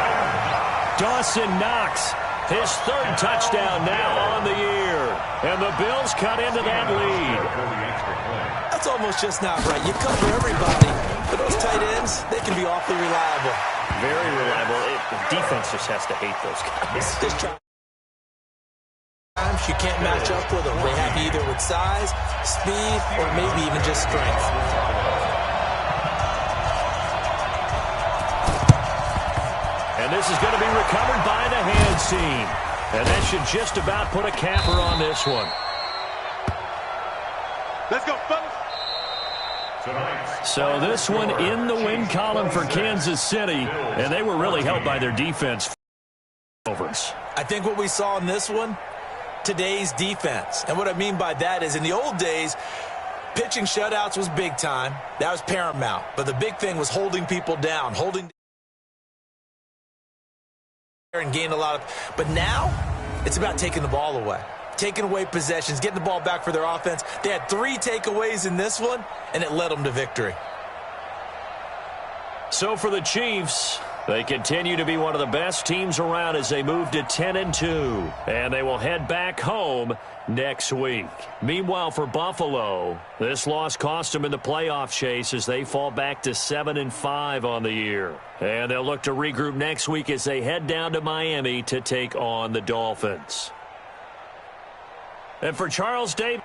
Dawson Knox, his 3rd touchdown now on the year. And the Bills cut into that lead. That's It's almost just not right. You cover everybody, but those tight ends, they can be awfully reliable. Very reliable. The defense just has to hate those guys. Just try. You can't match up with them. They have you either with size, speed, or maybe even just strength. And this is going to be recovered by the hands team. And that should just about put a capper on this one. Let's go, fellas. So this one in the win column for Kansas City, and they were really helped by their defense. I think what we saw in this one, today's defense. And what I mean by that is in the old days, pitching shutouts was big time. That was paramount. But the big thing was holding people down, and gained a lot of. But now it's about taking the ball away. Taking away possessions, getting the ball back for their offense. They had 3 takeaways in this one, and it led them to victory. So for the Chiefs, they continue to be one of the best teams around as they move to 10-2, and they will head back home next week. Meanwhile, for Buffalo, this loss cost them in the playoff chase as they fall back to 7-5 on the year. And they'll look to regroup next week as they head down to Miami to take on the Dolphins. And for Charles Davis.